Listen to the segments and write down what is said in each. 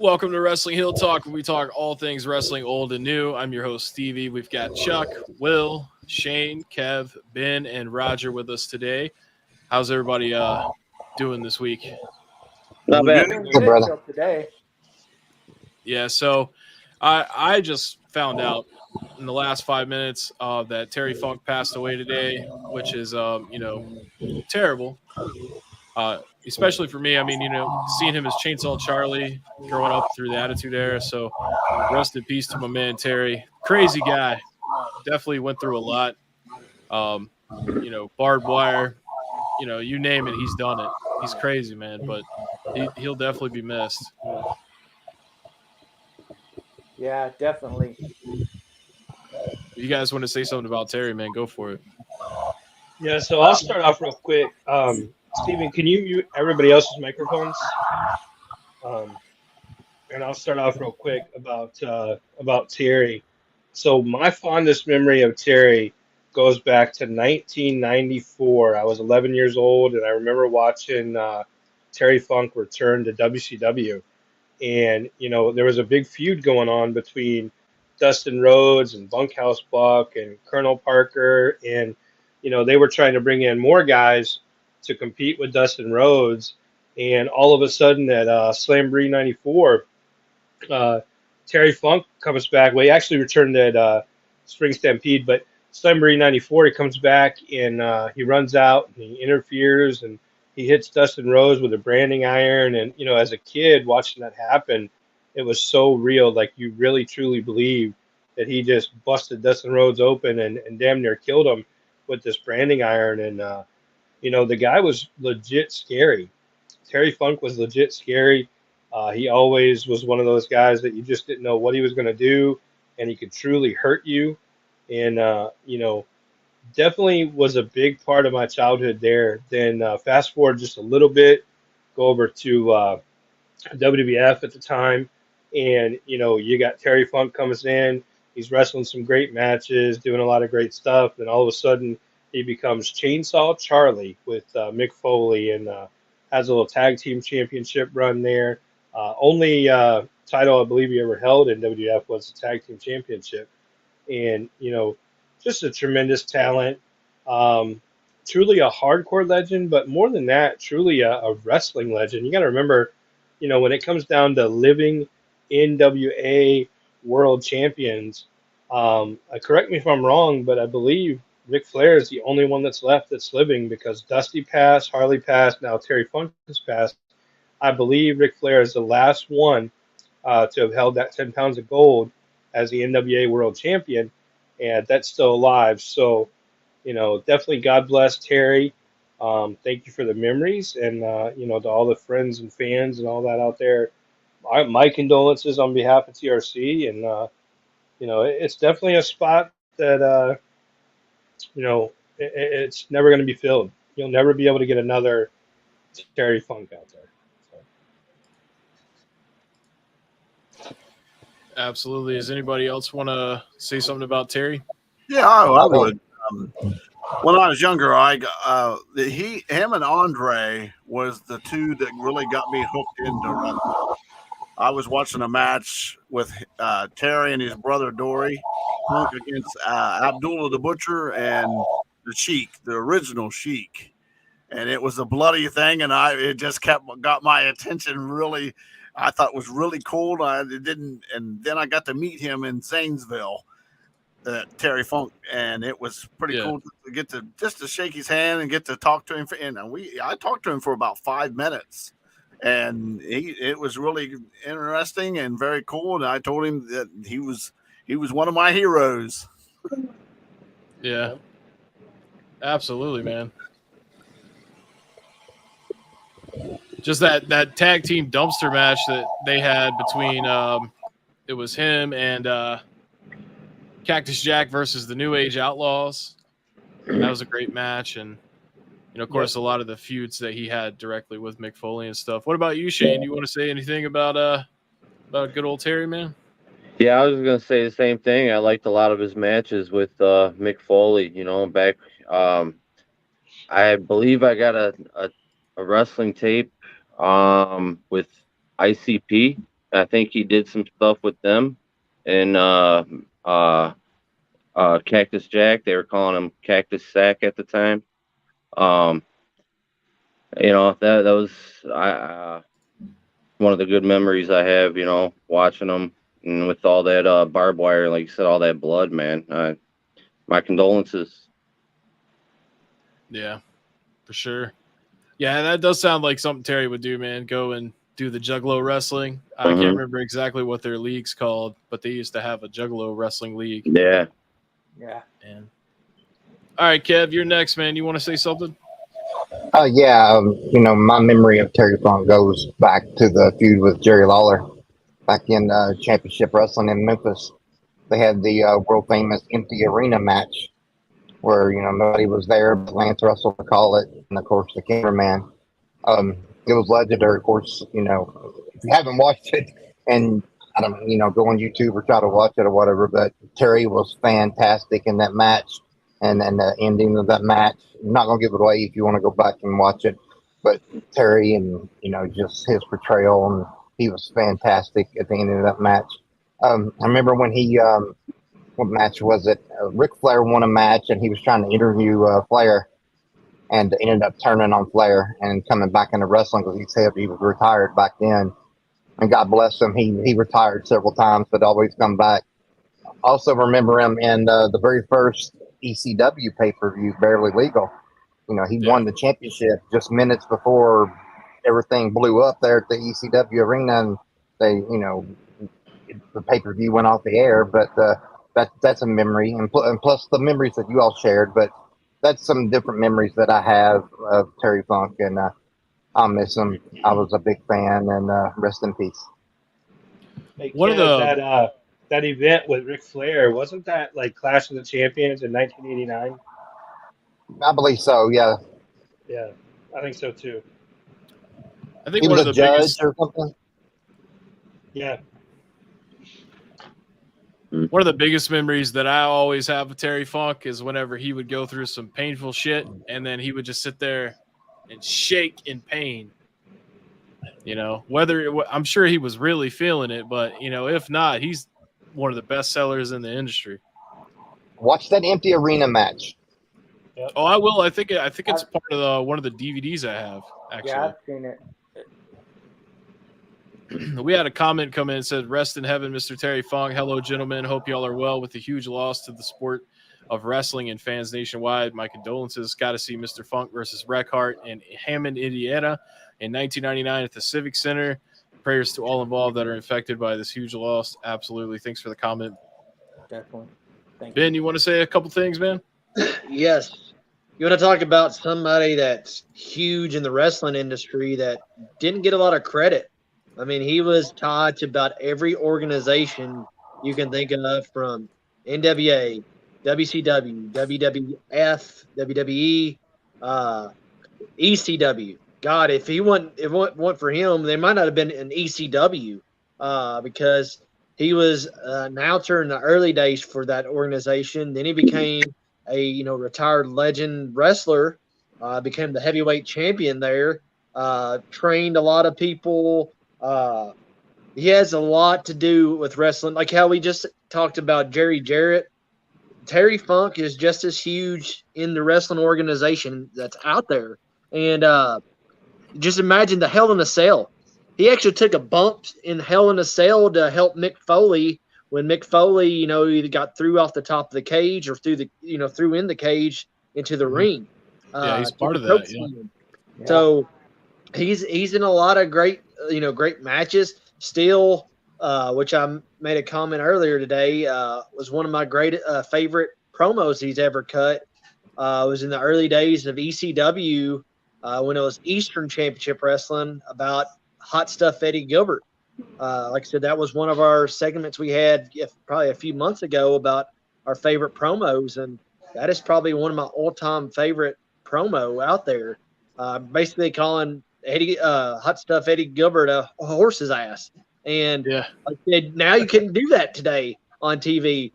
Welcome to Wrestling Hill Talk, where we talk all things wrestling old and new. I'm your host, Stevie. We've got Chuck, Will, Shane, Kev, Ben, and Roger with us today. How's everybody doing this week? Not bad. Doing Good, good brother. till today. Yeah, so I just found out in the last 5 minutes that Terry Funk passed away today, which is terrible. Especially for me. I mean, seeing him as Chainsaw Charlie growing up through the Attitude Era. So rest in peace to my man Terry. Crazy guy. Definitely went through a lot. Barbed wire. You name it, he's done it. He's crazy, man. But he'll definitely be missed. Yeah, definitely. You guys want to say something about Terry, man? Go for it. Yeah, so I'll start off real quick. Steven, can you mute everybody else's microphones? And I'll start off real quick about Terry. So my fondest memory of Terry goes back to 1994. I was 11 years old, and I remember watching Terry Funk return to WCW. And there was a big feud going on between Dustin Rhodes and Bunkhouse Buck and Colonel Parker, and they were trying to bring in more guys to compete with Dustin Rhodes. And all of a sudden at Slamboree '94, Terry Funk comes back. Well, he actually returned at Spring Stampede, but Slamboree '94, he comes back and he runs out and he interferes and he hits Dustin Rhodes with a branding iron. And as a kid watching that happen, it was so real. Like, you really truly believe that he just busted Dustin Rhodes open and damn near killed him with this branding iron. And the guy was legit scary. Terry Funk was legit scary. He always was one of those guys that you just didn't know what he was going to do, and he could truly hurt you. And definitely was a big part of my childhood there. Then fast forward just a little bit, go over to WWF at the time, and you got Terry Funk comes in. He's wrestling some great matches, doing a lot of great stuff. Then all of a sudden, he becomes Chainsaw Charlie with Mick Foley and has a little tag team championship run there. Only title I believe he ever held in WWF was the tag team championship, and just a tremendous talent. Truly a hardcore legend, but more than that, truly a wrestling legend. You got to remember, when it comes down to living NWA world champions, correct me if I'm wrong, but I believe Ric Flair is the only one that's left that's living, because Dusty passed, Harley passed, now Terry Funk has passed. I believe Ric Flair is the last one to have held that 10 pounds of gold as the NWA world champion, and that's still alive. So, definitely God bless Terry. Thank you for the memories, and to all the friends and fans and all that out there, my condolences on behalf of TRC. And it's definitely a spot that it's never going to be filled. You'll never be able to get another Terry Funk out there. Absolutely. Does anybody else want to say something about Terry? Yeah, I would. When I was younger, him and Andre was the two that really got me hooked into wrestling. I was watching a match with Terry and his brother Dory Funk against Abdullah the Butcher and the Sheik, the original Sheik, and it was a bloody thing, and it just got my attention. Really, I thought it was really cool. And then I got to meet him in Zanesville, Terry Funk, and it was pretty cool to get to shake his hand and get to talk to him. And I talked to him for about 5 minutes, and it was really interesting and very cool. And I told him that he was one of my heroes. Yeah, absolutely, man. Just that tag team dumpster match that they had between it was him and Cactus Jack versus the New Age Outlaws. That was a great match, and of course, a lot of the feuds that he had directly with Mick Foley and stuff. What about you, Shane? You want to say anything about good old Terry, man? Yeah, I was gonna say the same thing. I liked a lot of his matches with Mick Foley. Back. I believe I got a wrestling tape with ICP I think he did some stuff with them, and Cactus Jack. They were calling him Cactus Sack at the time. That was one of the good memories I have. Watching them and with all that barbed wire, like you said, all that blood, man. My condolences. Yeah, for sure. Yeah, that does sound like something Terry would do, man. Go and do the Juggalo wrestling. I can't remember exactly what their league's called, but they used to have a Juggalo wrestling league. Yeah. Yeah. And all right, Kev, you're next, man. You want to say something? My memory of Terry Funk goes back to the feud with Jerry Lawler back in Championship Wrestling in Memphis. They had the world famous empty arena match where nobody was there but Lance Russell to call it, and of course the cameraman. It was legendary. Of course, if you haven't watched it, and I don't, go on YouTube or try to watch it or whatever. But Terry was fantastic in that match, and then the ending of that match. I'm not gonna give it away if you want to go back and watch it. But Terry and just his portrayal, and he was fantastic at the end of that match. I remember when he what match was it? Ric Flair won a match, and he was trying to interview Flair, and ended up turning on Flair and coming back into wrestling because he said he was retired back then. And God bless him, he retired several times, but always come back. Also remember him in the very first ECW pay-per-view, Barely Legal. He won the championship just minutes before everything blew up there at the ECW arena, and they, the pay-per-view went off the air. But that's a memory, and plus the memories that you all shared. But that's some different memories that I have of Terry Funk, and I'll miss him. I was a big fan, and rest in peace. Hey, One of Kev, that event with Ric Flair, wasn't that like Clash of the Champions in 1989? I believe so. Yeah, Yeah, I think so too. I think he one was of a the judge biggest or something. Yeah. One of the biggest memories that I always have of Terry Funk is whenever he would go through some painful shit, and then he would just sit there and shake in pain. I'm sure he was really feeling it, but if not, he's one of the best sellers in the industry. Watch that empty arena match. Yep. Oh, I will. I think it's part of one of the DVDs I have. Actually, Yeah, I've seen it. We had a comment come in and said, "Rest in heaven, Mr. Terry Funk. Hello, gentlemen. Hope y'all are well with the huge loss to the sport of wrestling and fans nationwide. My condolences. Got to see Mr. Funk versus Bret Hart in Hammond, Indiana, in 1999 at the Civic Center. Prayers to all involved that are infected by this huge loss. Absolutely. Thanks for the comment, Definitely. Thank Ben. You want to say a couple things, man? Yes. You want to talk about somebody that's huge in the wrestling industry that didn't get a lot of credit. I mean, he was tied to about every organization you can think of, from NWA, WCW, WWF, WWE, ECW. God, if it weren't for him, they might not have been an ECW because he was an announcer in the early days for that organization. Then he became a retired legend wrestler, became the heavyweight champion there, trained a lot of people. He has a lot to do with wrestling, like how we just talked about Jerry Jarrett. Terry Funk is just as huge in the wrestling organization that's out there. And just imagine the Hell in a Cell. He actually took a bump in Hell in a Cell to help Mick Foley when Mick Foley, either got through off the top of the cage or through in the cage into the ring. Yeah, he's part of that. Yeah. So he's in a lot of great matches still, which I made a comment earlier today, was one of my great favorite promos he's ever cut. Was in the early days of ECW when it was Eastern Championship Wrestling, about Hot Stuff Eddie Gilbert. Like I said, that was one of our segments we had probably a few months ago about our favorite promos, and that is probably one of my all-time favorite promo out there. Basically calling Hot Stuff Eddie Gilbert a horse's ass. And like I said, now you couldn't do that today on TV,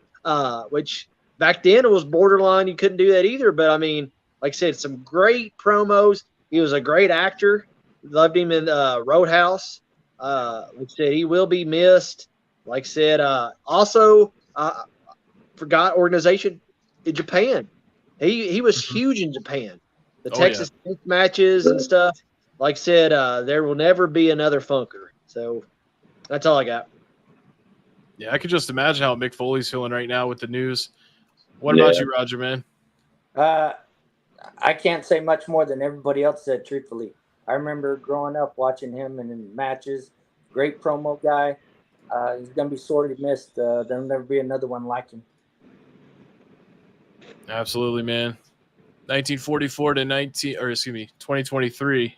which back then it was borderline. You couldn't do that either. But I mean, like I said, some great promos. He was a great actor. Loved him in Roadhouse. Like I said, he will be missed. Like I said, also forgot organization in Japan. He was huge in Japan. The Oh, Texas matches and stuff. Like I said, there will never be another Funker. So that's all I got. Yeah, I could just imagine how Mick Foley's feeling right now with the news. What about you, Roger, man? I can't say much more than everybody else said, truthfully. I remember growing up watching him in matches. Great promo guy. He's going to be sorely missed. There'll never be another one like him. Absolutely, man. 1944 to 2023.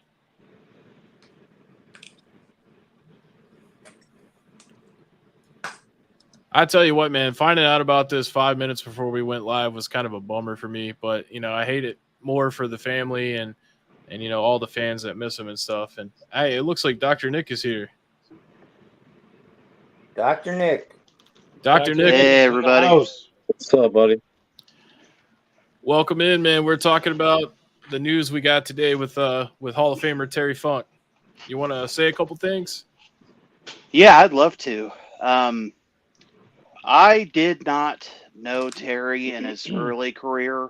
I tell you what, man, finding out about this 5 minutes before we went live was kind of a bummer for me, but I hate it more for the family and all the fans that miss him and stuff. And hey, it looks like Dr. Nick is here. Dr. Nick. Dr. Nick. Hey, everybody. What's up, buddy? Welcome in, man. We're talking about the news we got today with Hall of Famer Terry Funk. You want to say a couple things? Yeah, I'd love to. I did not know Terry in his early career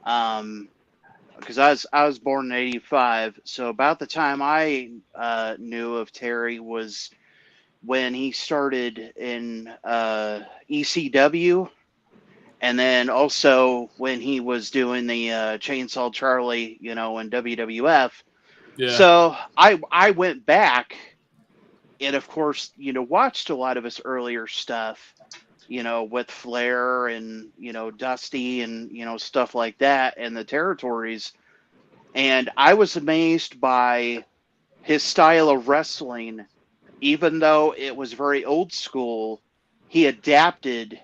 because I was born in '85. So about the time I knew of Terry was when he started in ECW, and then also when he was doing the Chainsaw Charlie, in WWF. Yeah. So I went back and, of course, watched a lot of his earlier stuff, with Flair and, Dusty and, stuff like that and the territories. And I was amazed by his style of wrestling. Even though it was very old school, he adapted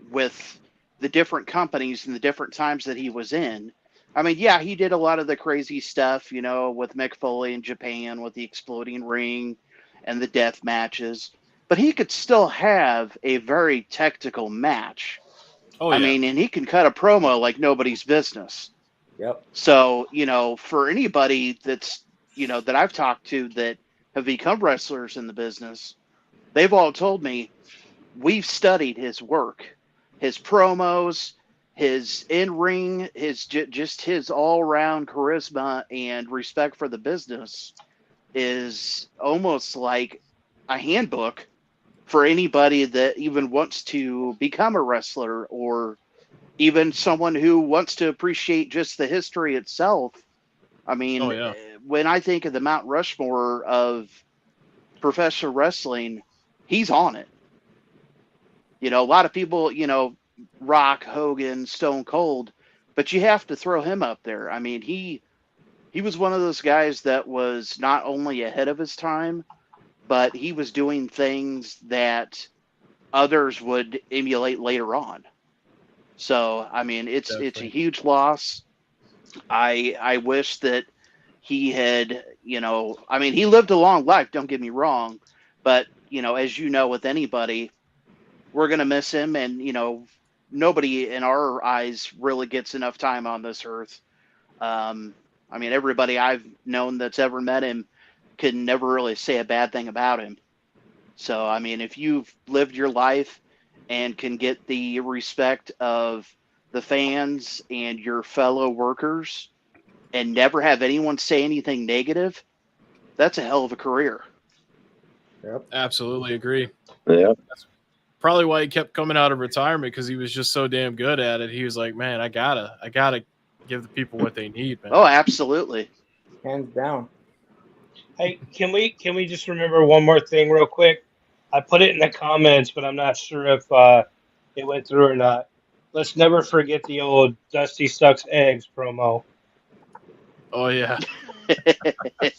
with the different companies and the different times that he was in. I mean, yeah, he did a lot of the crazy stuff, with Mick Foley in Japan with the exploding ring and the death matches. But he could still have a very technical match. Oh, yeah. I mean, and he can cut a promo like nobody's business. Yep. So, for anybody that's, that I've talked to that have become wrestlers in the business, they've all told me we've studied his work, his promos, his in-ring, just his all-around charisma and respect for the business is almost like a handbook for anybody that even wants to become a wrestler or even someone who wants to appreciate just the history itself. I mean, Oh, yeah. when I think of the Mount Rushmore of professional wrestling, he's on it. A lot of people, Rock, Hogan, Stone Cold, but you have to throw him up there. I mean, he was one of those guys that was not only ahead of his time, but he was doing things that others would emulate later on. So, I mean, it's a huge loss. I wish that he had, I mean, he lived a long life, don't get me wrong, but, as with anybody, we're going to miss him. And, nobody in our eyes really gets enough time on this earth. I mean, everybody I've known that's ever met him can never really say a bad thing about him. So, I mean, if you've lived your life and can get the respect of the fans and your fellow workers and never have anyone say anything negative, that's a hell of a career. Yep. Absolutely agree. Yeah. That's probably why he kept coming out of retirement, because he was just so damn good at it. He was like, man, I gotta give the people what they need, man. Oh, absolutely. Hands down. Hey, can we just remember one more thing real quick? I put it in the comments, but I'm not sure if it went through or not. Let's never forget the old Dusty Sucks Eggs promo. Oh, yeah.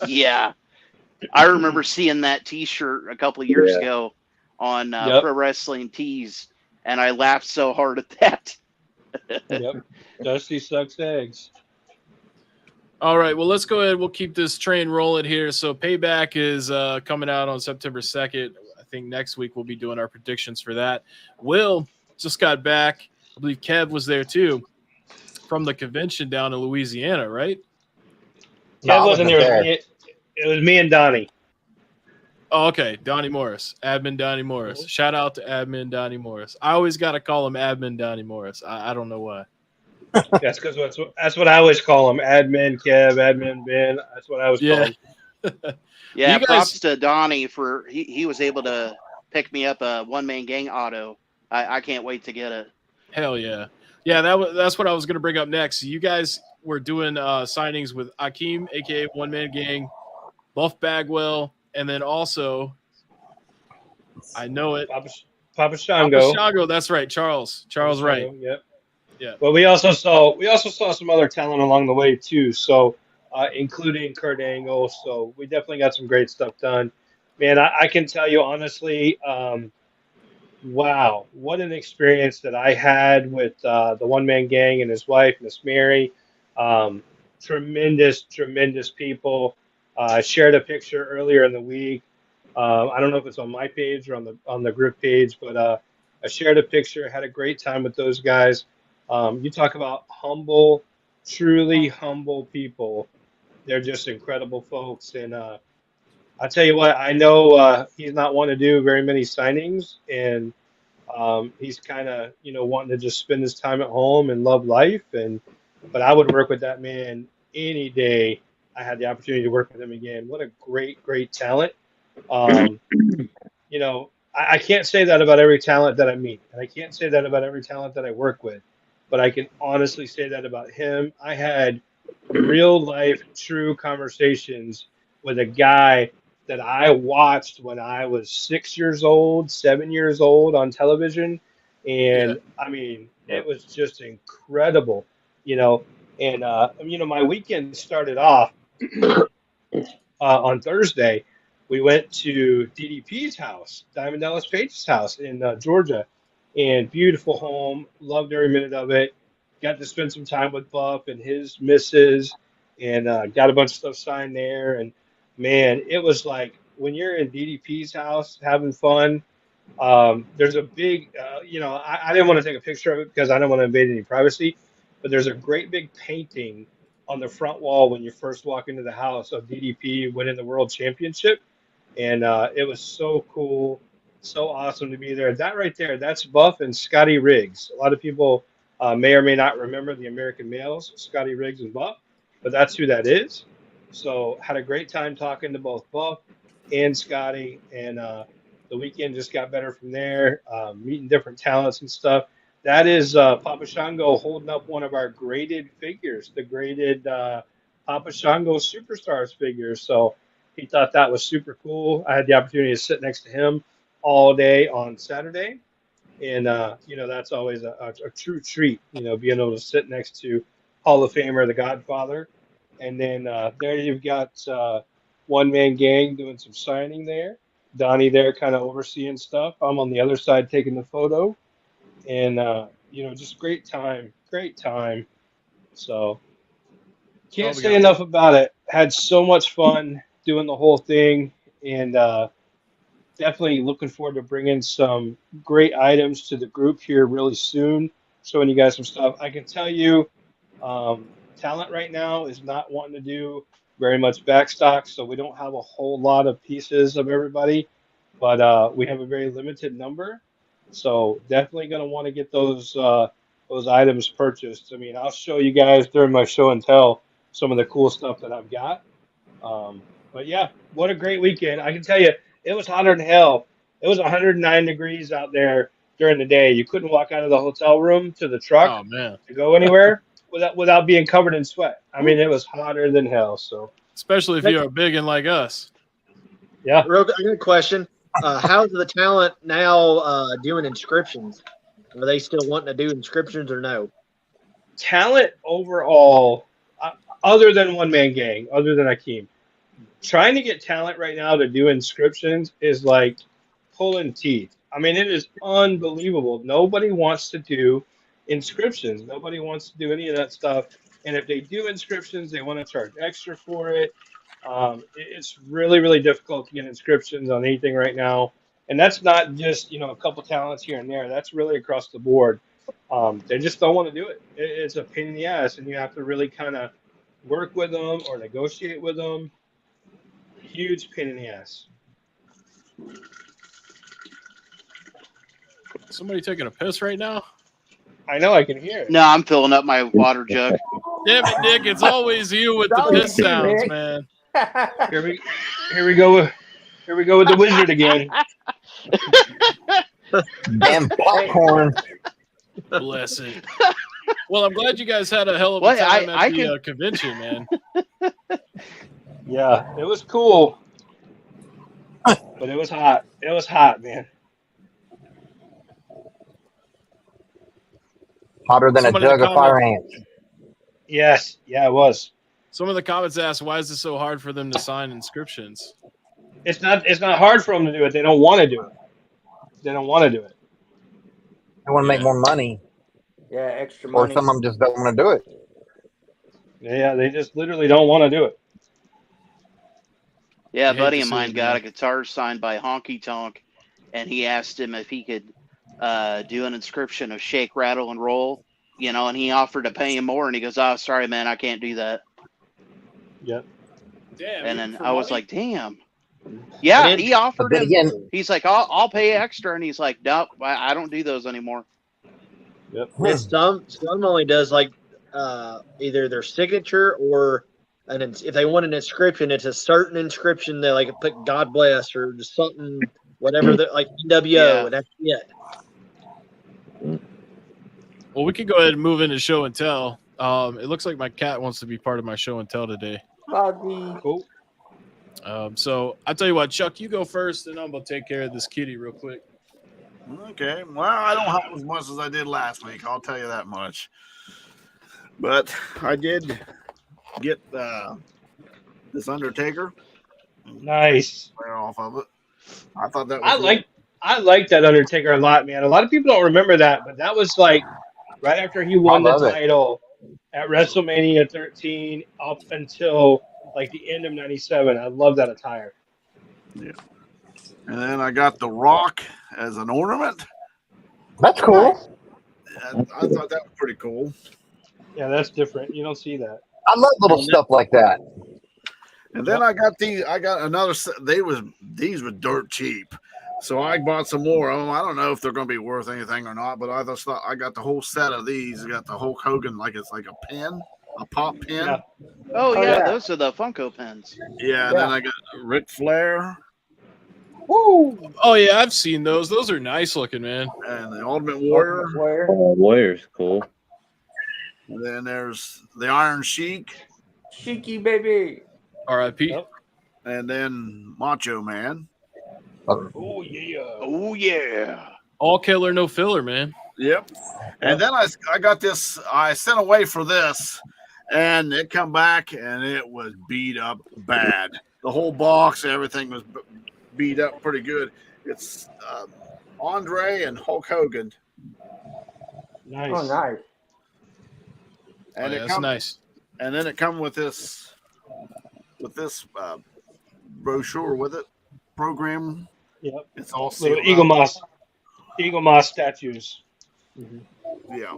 Yeah. I remember seeing that T-shirt a couple of years ago on Pro Wrestling Tees, and I laughed so hard at that. Yep. Dusty Sucks Eggs. All right, well, let's go ahead. We'll keep this train rolling here. So Payback is coming out on September 2nd. I think next week we'll be doing our predictions for that. Will just got back. I believe Kev was there too from the convention down in Louisiana, right? Kev wasn't there. It was me and Donnie. Oh, okay, Donnie Morris, admin Donnie Morris. Mhm. Shout out to admin Donnie Morris. I always got to call him admin Donnie Morris. I don't know why. That's because that's what I always call him. Admin Kev, admin Ben. That's what I always call Yeah. him. Yeah, You props guys, to Donnie for he was able to pick me up a one man gang auto. I can't wait to get it. hell yeah, yeah. That's what I was gonna bring up next. You guys were doing signings with Akeem, aka One Man Gang, Buff Bagwell, and then also I know it, Papa Papa Shango. Shango. That's right, Charles Wright. Yep. Yeah. But we also saw some other talent along the way too. So, including Kurt Angle. So we definitely got some great stuff done. Man, I can tell you honestly, wow, what an experience that I had with the One Man Gang and his wife, Miss Mary. Um, tremendous people. I shared a picture earlier in the week. I don't know if it's on my page or on the group page, but I shared a picture. Had a great time with those guys. You talk about humble, truly humble people. They're just incredible folks, and I'll tell you what. I know he's not one to do very many signings, and he's kind of wanting to just spend his time at home and love life. But I would work with that man any day. I had the opportunity to work with him again. What a great talent. Um, I can't say that about every talent that I meet, and I can't say that about every talent that I work with, but I can honestly say that about him. I had real life, true conversations with a guy that I watched when I was 6 years old, 7 years old on television. Yeah. And I mean, it was just incredible, you know. And, my weekend started off on Thursday. We went to DDP's house, Diamond Dallas Page's house in Georgia, and beautiful home. Loved every minute of it. Got to spend some time with Buff and his missus, and got a bunch of stuff signed there. And man, it was like when you're in DDP's house having fun. There's a big, I didn't want to take a picture of it because I don't want to invade any privacy, but there's a great big painting on the front wall when you first walk into the house of DDP winning the world championship. And it was so cool, so awesome to be there. That right there, that's Buff and Scotty Riggs. A lot of people may or may not remember the American males, Scotty Riggs and Buff, but that's who that is. So had a great time talking to both Buff and Scotty, and the weekend just got better from there, meeting different talents and stuff. That is Papa Shango holding up one of our graded figures, the graded Papa Shango Superstars figures. So he thought that was super cool. I had the opportunity to sit next to him all day on Saturday, and that's always a true treat. Being able to sit next to Hall of Famer, the Godfather, and then there you've got One Man Gang doing some signing there. Donnie there, kind of overseeing stuff. I'm on the other side taking the photo, and just great time, great time. So can't we say got- enough about it. Had so much fun doing the whole thing, and definitely looking forward to bringing some great items to the group here really soon, showing you guys some stuff. I can tell you, talent right now is not wanting to do very much backstock, so we don't have a whole lot of pieces of everybody, but we have a very limited number. So definitely going to want to get those items purchased. I mean, I'll show you guys during my show and tell some of the cool stuff that I've got. But yeah, what a great weekend! I can tell you, it was hotter than hell. It was 109 degrees out there during the day. You couldn't walk out of the hotel room to the truck Oh man, to go anywhere without being covered in sweat. I mean, it was hotter than hell. So especially if you are big and like us. yeah, I got a question. How's the talent now doing inscriptions? Are they still wanting to do inscriptions or no? talent overall, other than One Man Gang, other than Akeem, trying to get talent right now to do inscriptions is like pulling teeth. I mean, it is unbelievable. Nobody wants to do inscriptions. Nobody wants to do any of that stuff. And if they do inscriptions, they want to charge extra for it. It's really difficult to get inscriptions on anything right now. And that's not just a couple talents here and there. That's really across the board. They just don't want to do it. It's a pain in the ass, and you have to really kind of work with them or negotiate with them. Huge pain in the ass. Somebody taking a piss right now? I know I can hear it. No, I'm filling up my water jug. Damn it, Nick! It's always you with the Always piss you, sounds, Nick. man. Here we go. Here we go with the wizard again. Damn popcorn. Bless it. Well, I'm glad you guys had a hell of a Well, time I at the could- convention, man. Yeah, it was cool, but it was hot. It was hot, man. Hotter than Someone a in the jug of fire comments- ants. Yes, yeah, it was. Some of the comments asked, "Why is it so hard for them to sign inscriptions?" It's not hard for them to do it. They don't want to do it. They don't want to do it. They want to make more money, Yeah, extra or money. some of them just don't want to do it. Yeah, they just literally don't want to do it. Yeah, I a hate buddy to of see mine it, got man. a guitar signed by Honky Tonk, and he asked him if he could do an inscription of Shake, Rattle, and Roll, and he offered to pay him more, and he goes, "Oh, sorry, man, I can't do that." Yep. Damn. And even then for I was money? like, "Damn." Yeah, And he But offered then him. again, He's like, "I'll pay extra," and he's like, "Nope, I don't do those anymore." And some only does like either their signature or if they want an inscription, it's a certain inscription that like put God bless or just something, whatever that like NWO, Yeah. and that's it. Well, we could go ahead and move into show and tell. It looks like my cat wants to be part of my show and tell today. Bobby. Cool. So I tell you what, Chuck, you go first, and I'm gonna take care of this kitty real quick. Okay. Well, I don't have as much as I did last week. I'll tell you that much. But I did get this Undertaker Nice. right off of it. I thought that was I like that Undertaker a lot, man. A lot of people don't remember that, but that was like right after he won the love it. title at WrestleMania 13 up until like the end of '97. I love that attire. And then I got the Rock as an ornament. that's cool. And I thought that was pretty cool. Yeah, that's different. You don't see that. I love little stuff like that. And then I got another set. These were dirt cheap. So I bought some more of them. I don't know if they're going to be worth anything or not, but I just thought I got the whole set of these. I got the Hulk Hogan, like it's like a pin, a pop pin. Yeah. Oh, Oh, yeah, yeah. those are the Funko pins. Yeah, and then I got Ric Flair Woo! Oh yeah, I've seen those. Those are nice looking, man. and the Ultimate Warrior. Where? Warrior's cool. And then there's the Iron Sheik, Cheeky baby. R.I.P. Yep. and then Macho Man. Oh yeah. Oh, yeah. All killer, no filler, man. Yep. And then I got this. I sent away for this, and it come back, and it was beat up bad. The whole box, everything was beat up pretty good. It's Andre and Hulk Hogan, Nice. Oh, nice. and Yeah, it that's come, nice. and then it come with this brochure with it, program. Yep. It's all Little sealed Eagle up. Moss statues. Yeah.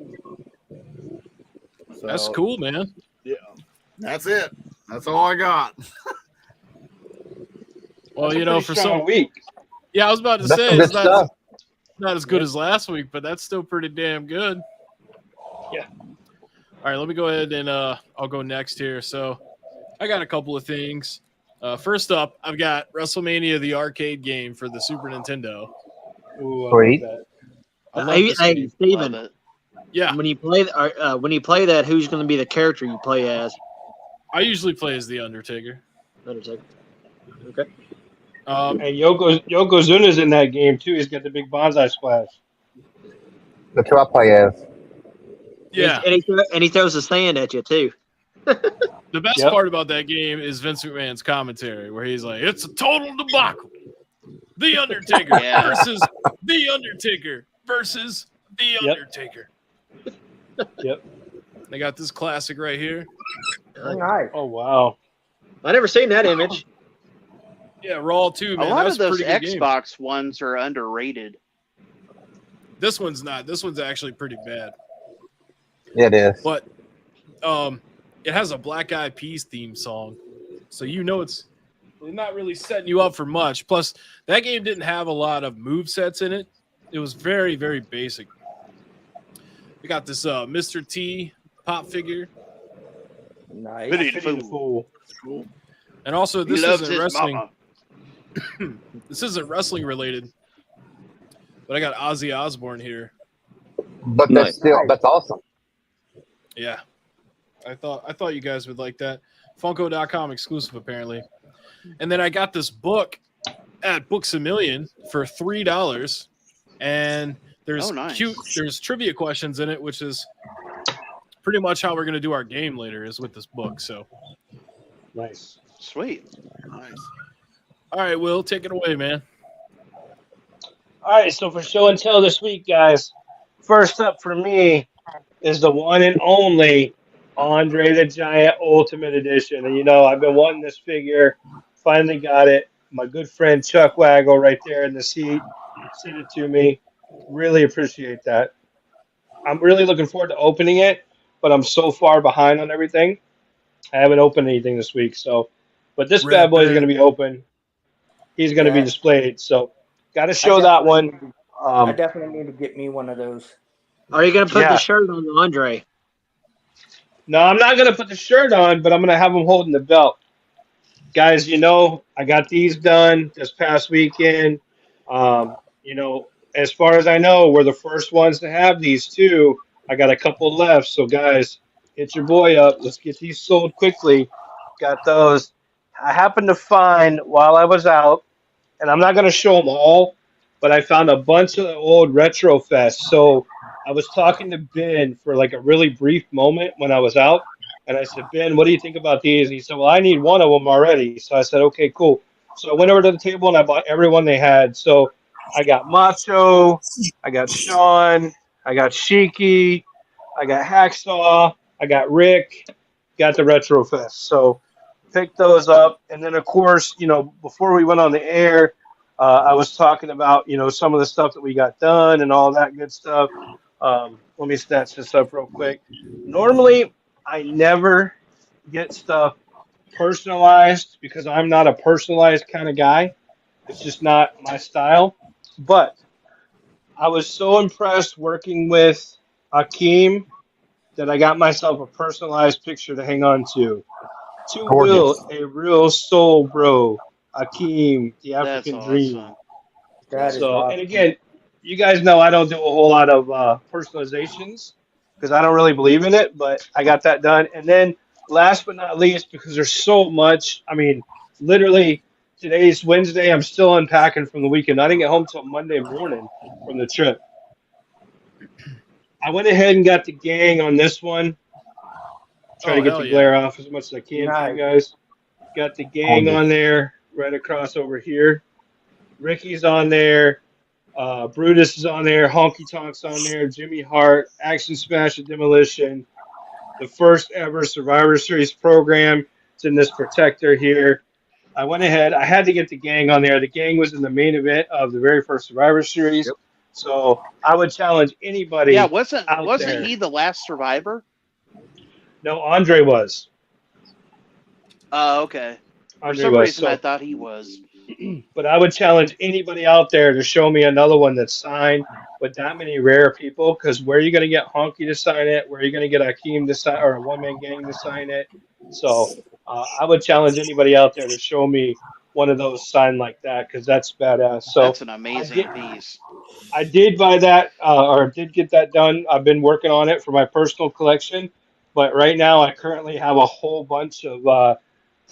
That's So, cool, man. Yeah. That's it. That's all I got. Well, That's a you know, pretty for strong some, week. yeah, I was about to That's say some it's good stuff. not as good as last week, but that's still pretty damn good. Yeah. All right, let me go ahead and I'll go next here. So I got a couple of things. First up, I've got WrestleMania the arcade game for the Super Nintendo. Ooh, I Sweet. love that. I love Hey, this hey, game. Steven, Love it. Yeah, when you play that, who's going to be the character you play as? I usually play as the Undertaker. Undertaker. Okay. And Yokozuna's in that game too. He's got the big bonsai splash. That's what I play as. Yeah, And he throws the sand at you too. the best Yep. part about that game is Vince McMahon's commentary, where he's like, "It's a total debacle. The Undertaker Yeah. versus the Undertaker versus the Yep. Undertaker." Yep. They got this classic right here. Oh, nice. Oh wow. I never seen that image. Yeah, Raw 2, man. A lot That's of those a pretty good game. Xbox ones are underrated. This one's not. This one's actually pretty bad. It is. But it has a Black Eyed Peas theme song. So you know it's they're not really setting you up for much. Plus, that game didn't have a lot of move sets in it. It was very, very basic. We got this Mr. T pop figure. Nice. Pity Pity the fool. Cool. And also, He this loves isn't his wrestling. mama. This isn't wrestling related. But I got Ozzy Osbourne here. But Nice. that's awesome. Yeah. I thought you guys would like that. Funko.com exclusive, apparently. And then I got this book at Books A Million for $3. And there's nice. there's trivia questions in it, which is pretty much how we're gonna do our game later, is with this book. So Nice. Sweet. Nice. all right, Will, take it away, man. All right, so for show and tell this week, guys, first up for me is the one and only Andre the Giant Ultimate Edition. And, you know, I've been wanting this figure. Finally got it. My good friend Chuck Waggle right there in the seat sent it to me. Really appreciate that. I'm really looking forward to opening it, but I'm so far behind on everything. I haven't opened anything this week. So, but this bad boy is going to be open. He's going to be Yeah. displayed. So, got to show that one. I definitely need to get me one of those. Are you going to put Yeah. the shirt on Andre? No, I'm not going to put the shirt on, but I'm going to have him holding the belt. Guys, you know, I got these done this past weekend. You know, as far as I know, we're the first ones to have these too. I got a couple left. So, guys, hit your boy up. Let's get these sold quickly. Got those. I happened to find while I was out, and I'm not going to show them all, but I found a bunch of the old Retro Fest. So I was talking to Ben for like a really brief moment when I was out, and I said, Ben, what do you think about these? And he said, well, I need one of them already. So I said, okay, cool. So I went over to the table and I bought everyone they had. So I got Macho, I got Sean, I got Shiki, I got Hacksaw, I got Rick, got the Retro Fest. So picked those up. And then, of course, you know, before we went on the air, I was talking about, you know, some of the stuff that we got done and all that good stuff. Let me snatch this up real quick. Normally, I never get stuff personalized because I'm not a personalized kind of guy. It's just not my style. But I was so impressed working with Akeem that I got myself a personalized picture to hang on to. To Will, a real soul bro, Akeem, the That's African Dream. awesome. That is So, awesome. and again, you guys know I don't do a whole lot of personalizations because I don't really believe in it, but I got that done. And then last but not least, because there's so much, I mean, literally today's Wednesday, I'm still unpacking from the weekend. I didn't get home till Monday morning from the trip. I went ahead and got the gang on this one. Try to get hell the yeah. glare off as much as I can for Nice. you guys. Got the gang on there right across over here. Ricky's on there. Brutus is on there. Honky Tonk's on there. Jimmy Hart. Action Smash and Demolition. The first ever Survivor Series program. It's in this protector here. I went ahead. I had to get the gang on there. The gang was in the main event of the very first Survivor Series. Yep. So I would challenge anybody. Yeah, wasn't there. he the last survivor? No, Andre was. Oh, okay. For Andre some was. reason, So, I thought he was. but I would challenge anybody out there to show me another one that's signed with that many rare people. Because where are you going to get Honky to sign it? Where are you going to get Akeem to sign, or a one-man gang to sign it? So I would challenge anybody out there to show me one of those signed like that, because that's badass. So That's an amazing piece. I did buy that, or did get that done. I've been working on it for my personal collection, but right now I currently have a whole bunch of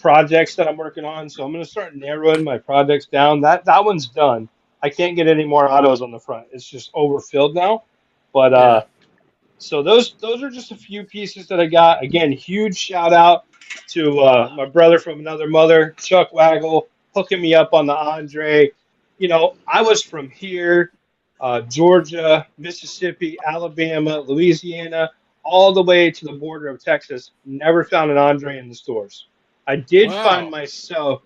projects that I'm working on. So I'm going to start narrowing my projects down. That one's done. I can't get any more autos on the front. It's just overfilled now. But so those are just a few pieces that I got. Again, huge shout out to my brother from another mother, Chuck Waggle, hooking me up on the Andre. You know, I was from here, Georgia, Mississippi, Alabama, Louisiana, all the way to the border of Texas. Never found an Andre in the stores. I did find myself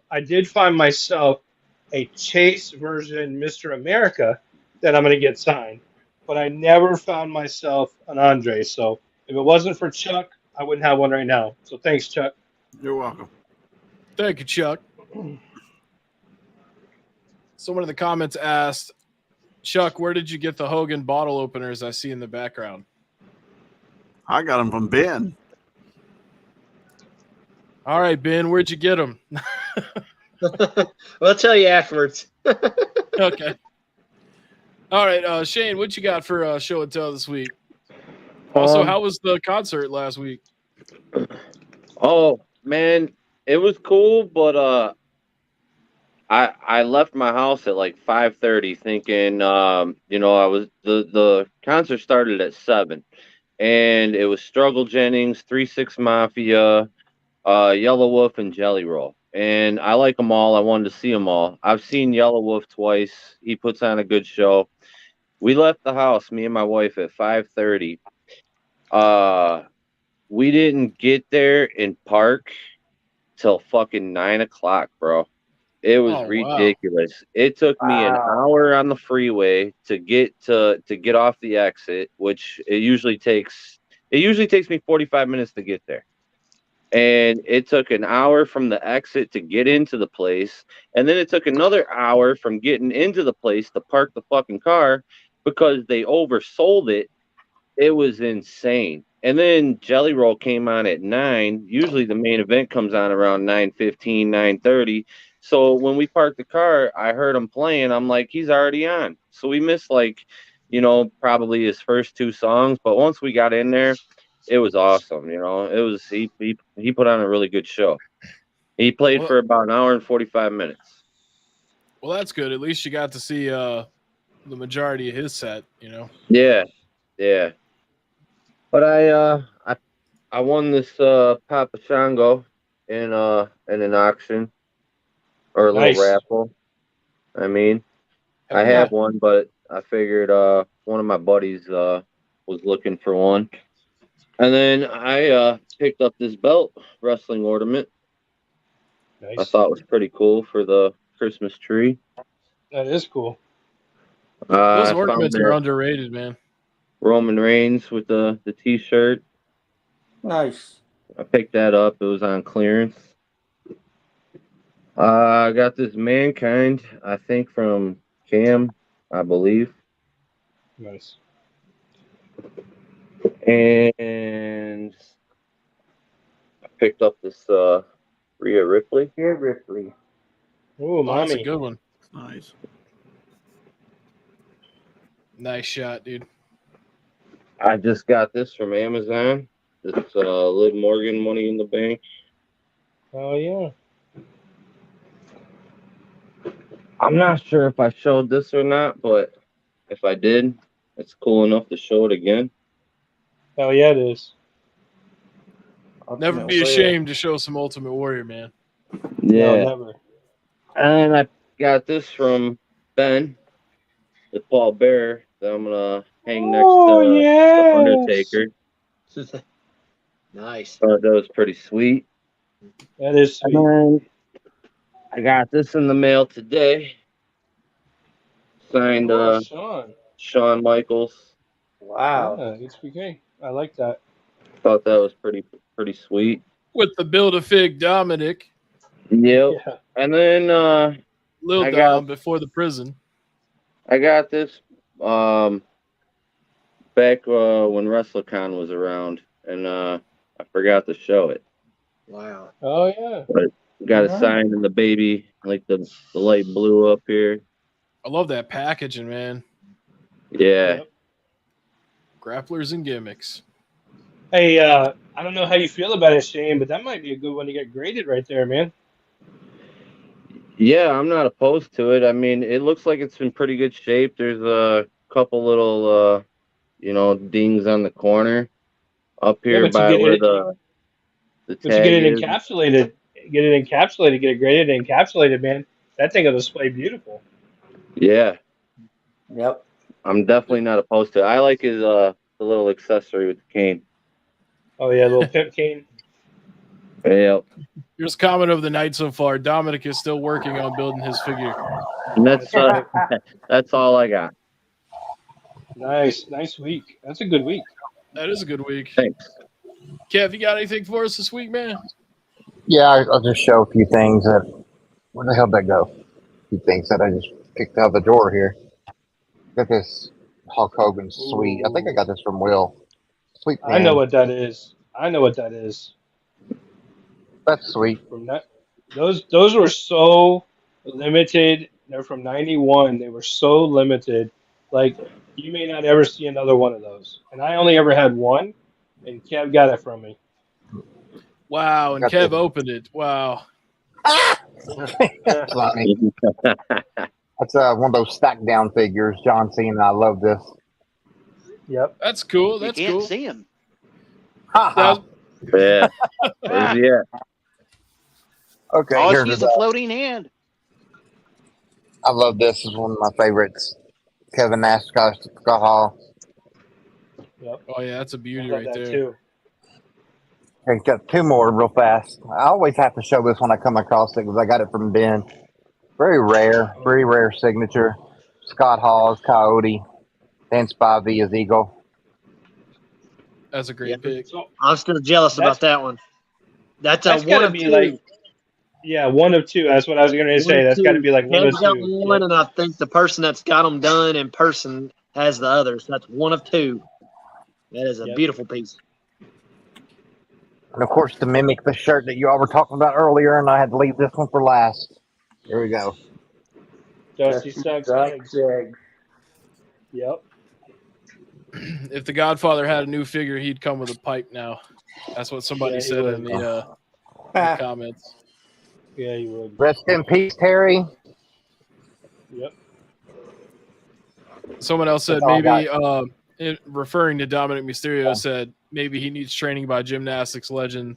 a Chase version Mr. America that I'm going to get signed, but I never found myself an Andre. So if it wasn't for Chuck, I wouldn't have one right now. So thanks, Chuck. You're welcome. Thank you, Chuck. Someone in the comments asked, Chuck, where did you get the Hogan bottle openers I see in the background? I got them from Ben. All right, Ben, where'd you get them? I'll tell you afterwards. Okay. All right, Shane, what you got for show and tell this week? Also, how was the concert last week? Oh man, it was cool, but I left my house at like 5:30, thinking I was the concert started at 7, and it was Struggle Jennings, 3-6 Mafia, Yellow Wolf, and Jelly Roll. And I like them all. I wanted to see them all. I've seen Yellow Wolf twice. He puts on a good show. We left the house, me and my wife, at 5:30. We didn't get there and park till fucking 9 o'clock, bro. It was Oh, wow. ridiculous. It took me an hour on the freeway to get off the exit, which it usually takes me 45 minutes to get there. And it took an hour from the exit to get into the place. And then it took another hour from getting into the place to park the fucking car because they oversold it. It was insane. And then Jelly Roll came on at 9. Usually the main event comes on around 9:15, 9:30. So when we parked the car, I heard him playing. I'm like, he's already on. So we missed probably his first 2 songs. But once we got in there, it was awesome. It was he put on a really good show. He played for about an hour and 45 minutes. Well, that's good. At least you got to see the majority of his set. Yeah. But I won this Papa Shango in an auction or a Nice. little raffle. I mean, I have one, but I figured one of my buddies was looking for one. And then I picked up this belt wrestling ornament. Nice. I thought it was pretty cool for the Christmas tree. That is cool. Those ornaments are underrated, man. Roman Reigns with the T-shirt. Nice. I picked that up. It was on clearance. I got this Mankind, I think from Cam, I believe. Nice. And I picked up this Rhea Ripley. Here, Ripley. Oh, That's a mommy. good one. Nice. Nice shot, dude. I just got this from Amazon. It's Liv Morgan Money in the Bank. Oh, yeah. I'm not sure if I showed this or not, but if I did, it's cool enough to show it again. Oh, yeah, it is. Never be ashamed to show some Ultimate Warrior, man. Yeah. No, never. And I got this from Ben, the Paul Bear, that I'm going to hang next to the Undertaker. Nice. That was pretty sweet. That is sweet. And I got this in the mail today. Signed Sean. Shawn Michaels. Wow. Yeah, HBK. I like that. Thought that was pretty sweet. With the Build-A-Fig Dominic. Yep. Yeah. And then Lil I Dom got- before the prison. I got this back when WrestleCon was around, and I forgot to show it. Wow. Oh, yeah. Got it signed in the baby, like the light blue up here. I love that packaging, man. Yeah. Yep. Grapplers and gimmicks. Hey, I don't know how you feel about it, Shane, but that might be a good one to get graded right there, man. Yeah, I'm not opposed to it. I mean, it looks like it's in pretty good shape. There's a couple little, dings on the corner up here but you by get where it- the But you tag get it is. encapsulated. Get it graded and encapsulated, man. That thing will display beautiful. Yeah, Yep. I'm definitely not opposed to it. I like his the little accessory with the cane. Oh, yeah, little pimp cane. Yeah, Here's a comment of the night so far. Dominic is still working on building his figure. and that's that's all I got. Nice week. That's a good week. That is a good week. Thanks. Kev, you got anything for us this week, man? Yeah, I'll just show a few things that. Where the hell did that go? A few things that I just kicked out the drawer here. Got this Hulk Hogan suite. I think I got this from Will. Sweet I know man. what that is. I know what that is. That's sweet. From that, those were so limited. They're from '91. They were so limited. Like you may not ever see another one of those. And I only ever had one, and Kev got it from me. Wow, and Got Kev the- opened it. Wow. Funny. That's one of those stack down figures. John Cena. I love this. Yep. That's cool. You That's can't cool. see him. Ha That ha. was- Yeah. Where's he at? Okay, All I here's see is the- a floating hand. I love this. This is one of my favorites. Kevin Nash, Scott Hall. Yep. Oh yeah, that's a I beauty love right that there. too. Okay, got two more real fast. I always have to show this when I come across it because I got it from Ben. Very rare signature. Scott Hall is Coyote. Dan Spivey is Eagle. That's a great Yeah. pick. So I'm still jealous That's- about that one. That's a that's one gotta of be two. like, yeah, one of two. That's what I was going to One say. of That's got to two. be like one of Kev's got two. one, and I think the person that's got them done in person has the others. That's one of two. That is a Yep. beautiful piece. And of course, to mimic the shirt that you all were talking about earlier, and I had to leave this one for last. Here we go. Dusty Sucks eggs. eggs. Yep. If the Godfather had a new figure, he'd come with a pipe now. That's what somebody Yeah, he said would. in the comments. Yeah, you would. Rest in peace, Terry. Yep. Someone else said That's all I maybe, referring to Dominic Mysterio, said maybe he needs training by gymnastics legend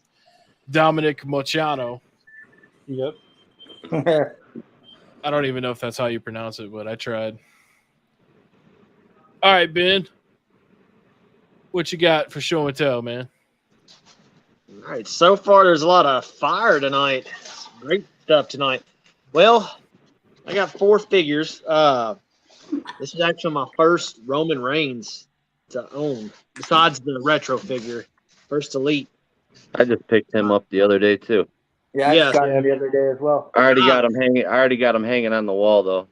Dominic Moceanu. Yep. I don't even know if that's how you pronounce it, but I tried. All right, Ben. What you got for show and tell, man? All right. So far, there's a lot of fire tonight. Great stuff tonight. Well, I got 4 figures. This is actually my first Roman Reigns to own, besides the retro figure. First Elite. I just picked him up the other day too. Yeah, I Yeah. just got it the other day as well. I already got him hanging on the wall though.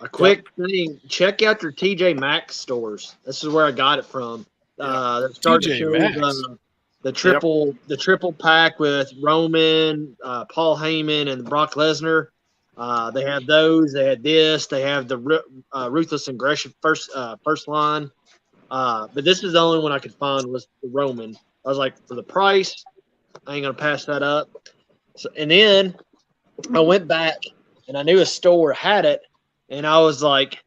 A quick thing: check out your TJ Maxx stores. This is where I got it from. They're starting to TJ show Maxx. the triple pack with Roman, Paul Heyman, and Brock Lesnar. They have those. They had this. They have the Ruthless Aggression first line. But this is the only one I could find was the Roman. I was like, for the price, I ain't gonna pass that up. So, and then I went back and I knew a store had it, and I was like,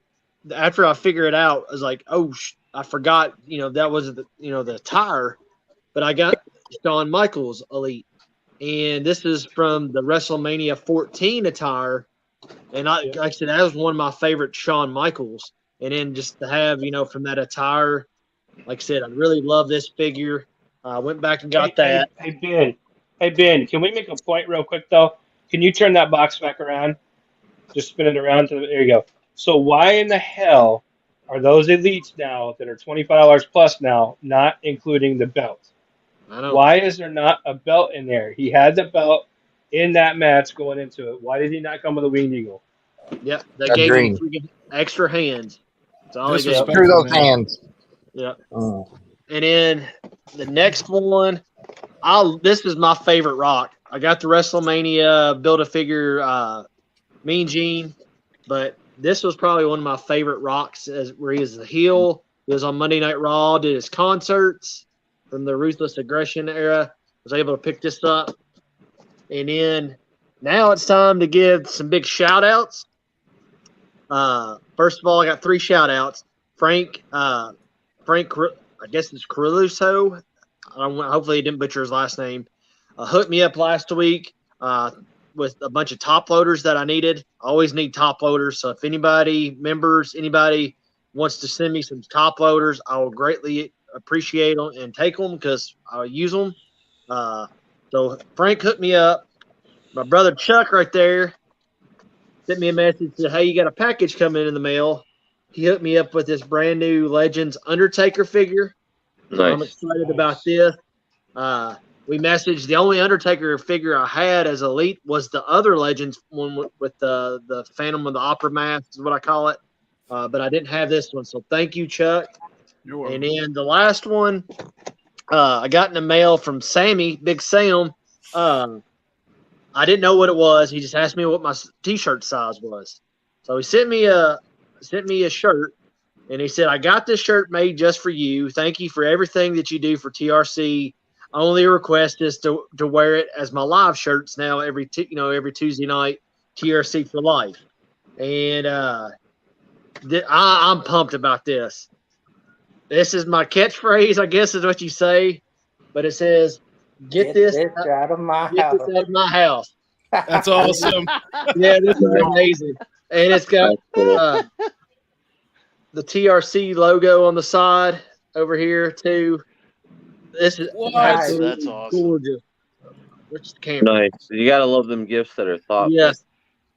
after I figured it out, I was like, oh, I forgot, that was the tire, but I got Shawn Michaels Elite, and this is from the WrestleMania 14 attire, and like I said, that was one of my favorite Shawn Michaels, and then just to have from that attire, like I said, I really love this figure. I went back and got that. Hey Ben, can we make a point real quick though? Can you turn that box back around? Just spin it around there you go. So why in the hell are those elites now that are $25 plus now not including the belt? I know. Why is there not a belt in there? He had the belt in that match going into it. Why did he not come with a winged eagle? Yep, they Agreed. gave him freaking extra hands. That's all they gave. Disrespect. Through those Man. hands. Yep. Mm. And then the next one, this is my favorite rock. I got the WrestleMania Build-A-Figure Mean Gene, but this was probably one of my favorite rocks where he is the heel. He was on Monday Night Raw, did his concerts from the Ruthless Aggression era. Was able to pick this up. And then now it's time to give some big shout-outs. First of all, I got 3 shout-outs. Frank, I guess it's Caruso. Hopefully he didn't butcher his last name. Hooked me up last week with a bunch of top loaders that I needed. I always need top loaders. So if anybody wants to send me some top loaders, I will greatly appreciate them and take them because I'll use them. So Frank hooked me up. My brother Chuck right there sent me a message, said, hey, you got a package coming in the mail. He hooked me up with this brand new Legends Undertaker figure. So I'm Nice. excited about this. we messaged. The only Undertaker figure I had as Elite was the other Legends one with the Phantom of the Opera mask is what I call it. But I didn't have this one. So thank you, Chuck. You're welcome. And then the last one I got in the mail from Sammy, Big Sam. I didn't know what it was. He just asked me what my T-shirt size was. So he sent me a shirt, and he said, "I got this shirt made just for you. Thank you for everything that you do for TRC. Only request is to wear it as my live shirts now every Tuesday night. TRC for life." And I'm pumped about this. This is my catchphrase, I guess, is what you say, but it says, "Get this out of my get house." this out of my house." That's awesome. Yeah, this is amazing, and it's got the TRC logo on the side over here too. This is absolutely That's awesome. gorgeous. Where's the camera? Nice. You gotta love them gifts that are thoughtful. Yes.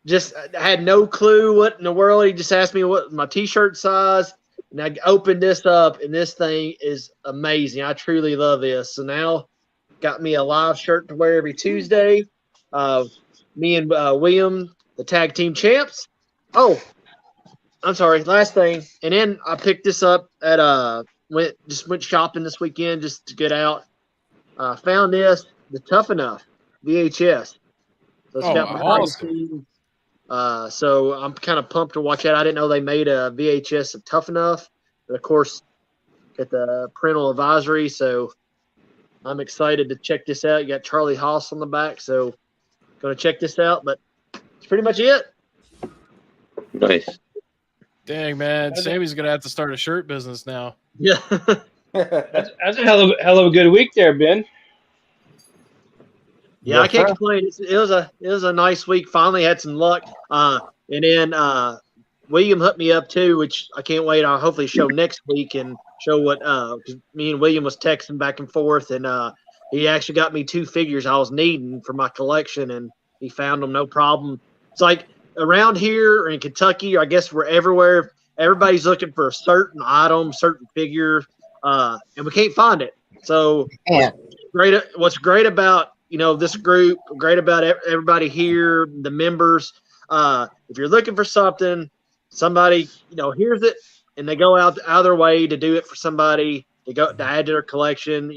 Just I had no clue what in the world. He just asked me what my T-shirt size, and I opened this up, and this thing is amazing. I truly love this. So now, got me a live shirt to wear every Tuesday. Me and William, the tag team champs. Oh, I'm sorry. Last thing, and then I picked this up at went shopping this weekend just to get out. Found this, the Tough Enough VHS. So it's got my awesome. team. So I'm kind of pumped to watch that. I didn't know they made a VHS of Tough Enough, but of course, got the parental advisory. So I'm excited to check this out. You got Charlie Haas on the back, so going to check this out. But that's pretty much it. Nice. Dang, man. Sammy's going to have to start a shirt business now. Yeah. That's a hell of a good week there, Ben. Yeah, I can't complain. It was a nice week. Finally had some luck. And then William hooked me up too, which I can't wait. I'll hopefully show next week and show what 'cause me and William was texting back and forth, and he actually got me 2 figures I was needing for my collection, and he found them no problem. It's like around here or in Kentucky, or I guess we're everywhere. Everybody's looking for a certain item, certain figure, and we can't find it. So what's great about this group, great about everybody here, the members. If you're looking for something, somebody hears it, and they go out of their way to do it for somebody to add to their collection.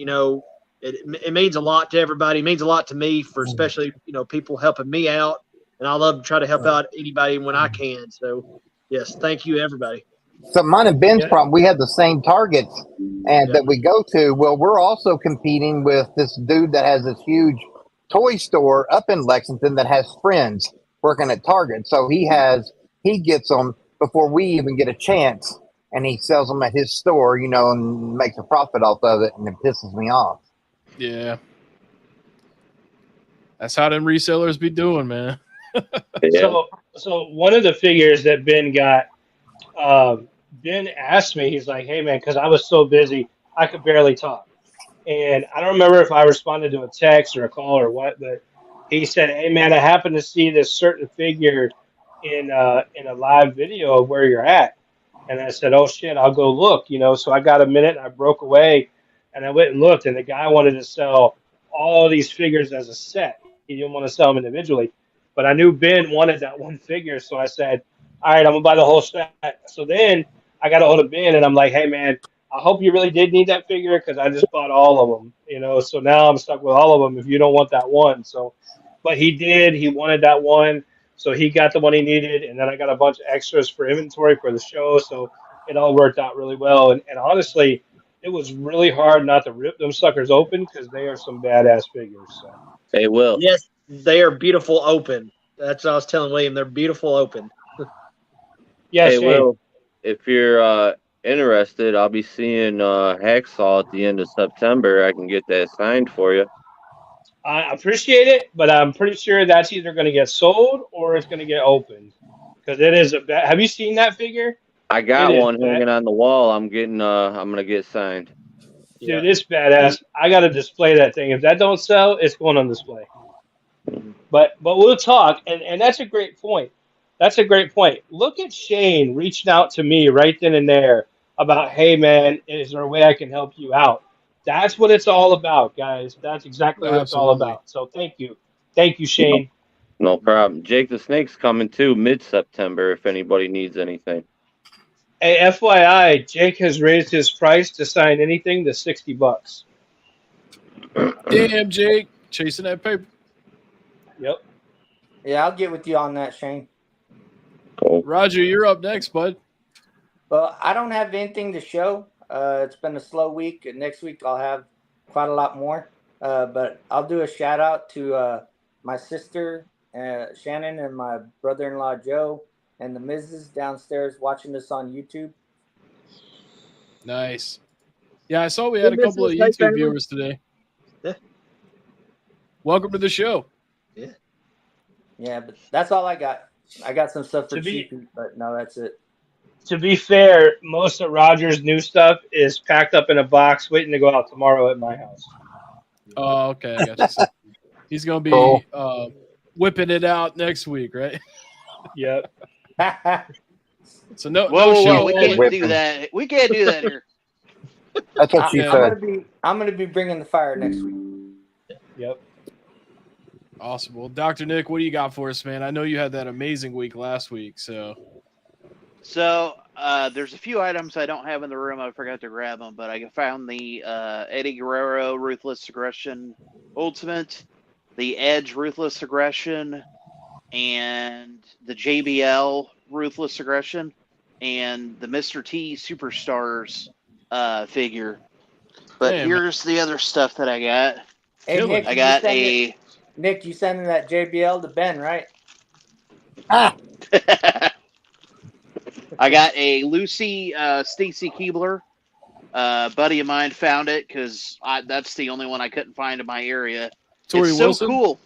It means a lot to everybody. It means a lot to me for especially people helping me out, and I love to try to help out anybody when I can. So yes, thank you everybody. So mine and Ben's problem, we have the same targets and that we go to. Well, we're also competing with this dude that has this huge toy store up in Lexington that has friends working at Target. So he gets them before we even get a chance, and he sells them at his store, and makes a profit off of it, and it pisses me off. Yeah. That's how them resellers be doing, man. Yeah. So one of the figures that Ben got, Ben asked me, he's like, "Hey man," because I was so busy, I could barely talk. And I don't remember if I responded to a text or a call or what, but he said, "Hey man, I happened to see this certain figure in a live video of where you're at." And I said, "Oh shit, I'll go look." So I got a minute and I broke away and I went and looked, and the guy wanted to sell all these figures as a set. He didn't want to sell them individually. But I knew Ben wanted that one figure, so I said, "All right, I'm going to buy the whole set." So then I got a hold of Ben, and I'm like, "Hey, man, I hope you really did need that figure because I just bought all of them, So now I'm stuck with all of them if you don't want that one." So, but he did. He wanted that one, so he got the one he needed, and then I got a bunch of extras for inventory for the show, so it all worked out really well. And honestly, it was really hard not to rip them suckers open because they are some badass figures. So. They will. Yes, they are beautiful open. That's what I was telling William. They're beautiful open. Yes, Hey, Will, if you're interested, I'll be seeing Hacksaw at the end of September. I can get that signed for you. I appreciate it, but I'm pretty sure that's either going to get sold or it's going to get opened because it is have you seen that figure? I got one hanging on the wall. I'm gonna get signed. Dude, it's badass. I got to display that thing. If that don't sell, it's going on display. But we'll talk, and that's a great point. That's a great point. Look at Shane reaching out to me right then and there about, "Hey, man, is there a way I can help you out?" That's what it's all about, guys. That's exactly what it's all Absolutely. about. So thank you, Shane. No problem. Jake the Snake's coming too mid-September if anybody needs anything. Hey, FYI, Jake has raised his price to sign anything to $60. Damn, Jake, chasing that paper. Yep. Yeah, I'll get with you on that, Shane. Cool. Roger, you're up next, bud. Well, I don't have anything to show. It's been a slow week. And next week I'll have quite a lot more. But I'll do a shout out to my sister Shannon and my brother-in-law Joe and the Mrs. downstairs watching this on YouTube. Nice. Yeah, I saw we had a couple of YouTube viewers today. Yeah. Welcome to the show. Yeah, but that's all I got. I got some stuff for To be- cheap, but no, that's it. To be fair, most of Roger's new stuff is packed up in a box waiting to go out tomorrow at my house. Oh, okay. I got you. So he's going to be Cool. whipping it out next week, right? Yep. So no, Whoa, no whoa, show. whoa! We can't Whipping. do that. We can't do that here. That's what she Yeah. said. I'm gonna be bringing the fire next week. Yep. Awesome. Well, Dr. Nick, what do you got for us, man? I know you had that amazing week last week, so So there's a few items I don't have in the room. I forgot to grab them, but I found the Eddie Guerrero Ruthless Aggression Ultimate, the Edge Ruthless Aggression, and the JBL Ruthless Aggression, and the Mr. T Superstars figure. But Damn. here's the other stuff that I got. Hey, Killer. Nick, I got Nick, you sending that JBL to Ben, right? Ah, I got a Lucy Stacy Keebler. Buddy of mine found it because that's the only one I couldn't find in my area. Tori it's Wilson. so cool.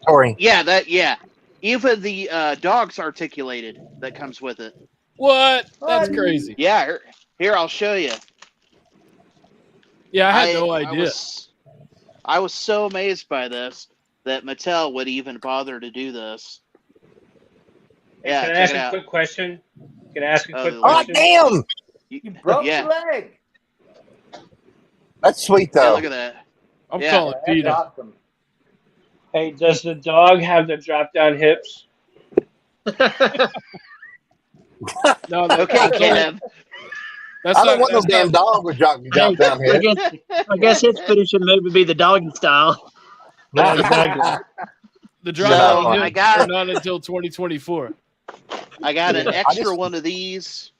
Tori. Yeah. Even the dog's articulated that comes with it. What? That's What? crazy. Yeah, here I'll show you. Yeah, I had no idea. I was so amazed by this that Mattel would even bother to do this. Yeah, Can I check ask it a out. quick question? Can I ask a quick Oh, Oh, question? damn! You broke Yeah. your leg. That's sweet, Yeah, though. look at that. I'm Yeah. calling That's Peter. awesome. Hey, does the dog have the drop down hips? No, Okay, Kev. That's I not, don't want no that's damn not- dog with drop down I here. guess his finish should maybe be the doggy style. Yeah, exactly. the So drop I down got- are not until 2024. I got an I extra just- one of these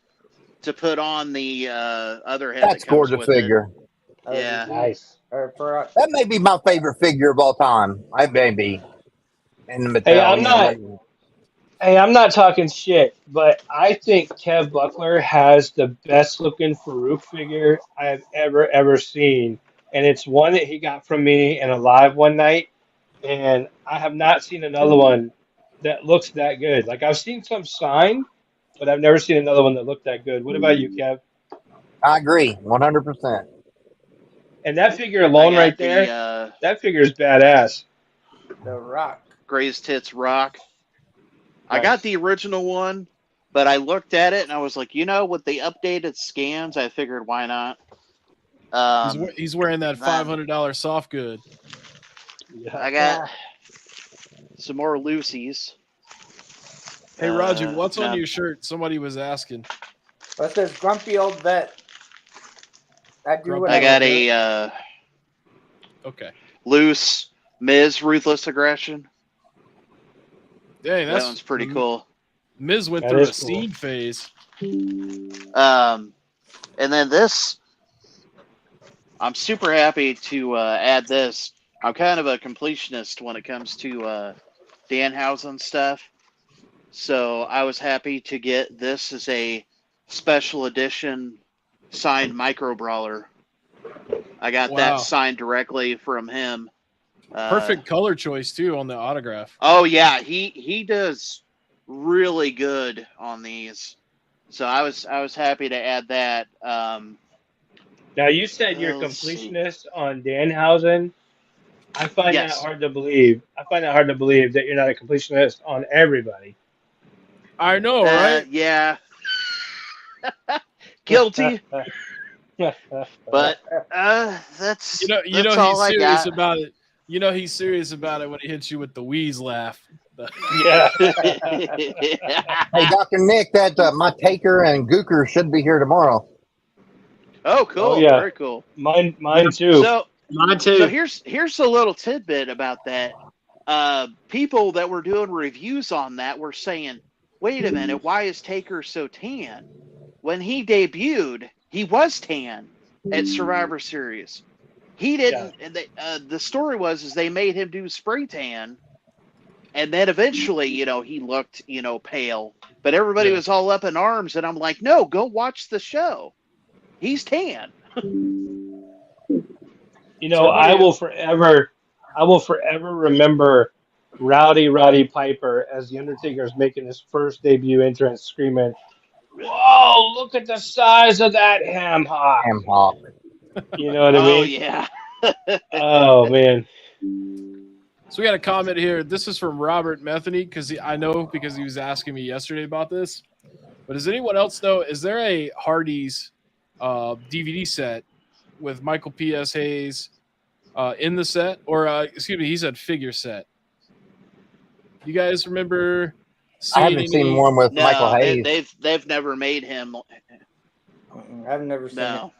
to put on the other head. That's that comes gorgeous with it. figure. Yeah. Nice. Or for That may be my favorite figure of all time. I may be. In the Mattel. Hey, I'm you not- know. Hey, I'm not talking shit, but I think Kev Buckler has the best looking Farouk figure I've ever seen. And it's one that he got from me in a live one night. And I have not seen another one that looks that good. Like, I've seen some signed, but I've never seen another one that looked that good. What about you, Kev? I agree, 100%. And that figure I alone got right the, there, that figure is badass. the Rock. Gray's Tits Rock. I Nice. got the original one, but I looked at it and I was like, with the updated scans, I figured why not. He's wearing that $500 soft good. Yeah. I got some more Lucy's. Hey, Roger, Uh, what's on no. your shirt? Somebody was asking. Well, it says grumpy old vet. I do Grumpy. what I got do. a Okay. loose Miz Ruthless Aggression. Dang, That one's pretty cool. Miz went That through a is cool. seed phase. And then this, I'm super happy to add this. I'm kind of a completionist when it comes to Danhausen stuff. So I was happy to get this as a special edition signed Micro Brawler. I got Wow. that signed directly from him. Perfect color choice too on the autograph. Oh yeah, he does really good on these. So I was happy to add that. Now, you said you're Let's see. completionist on Danhausen. I find Yes. that hard to believe. I find that hard to believe that you're not a completionist on everybody. I know, right? Yeah. Guilty. But that's You know that's all he's I serious got. about it. You know he's serious about it when he hits you with the wheeze laugh. Yeah. Hey, Dr. Nick, that my Taker and Gooker should be here tomorrow. Oh, cool. Oh, yeah. Very cool. Mine too. So Mine too. So here's a little tidbit about that. People that were doing reviews on that were saying, "Wait a minute, why is Taker so tan?" When he debuted, he was tan at Survivor Series. He didn't. And the story was they made him do spray tan, and then eventually, he looked, pale. But everybody was all up in arms, and I'm like, "No, go watch the show. He's tan." I will forever remember Roddy Piper as the Undertaker is making his first debut entrance, screaming, "Whoa! Look at the size of that ham hock!" Ham hock. You know what I Oh mean? yeah. Oh man. So we got a comment here. This is from Robert Metheny because he was asking me yesterday about this. But does anyone else know? Is there a Hardy's DVD set with Michael P.S. Hayes in the set, or excuse me, he said figure set? You guys remember? I haven't seen one with Michael Hayes. They've never made him. I've never seen it. No.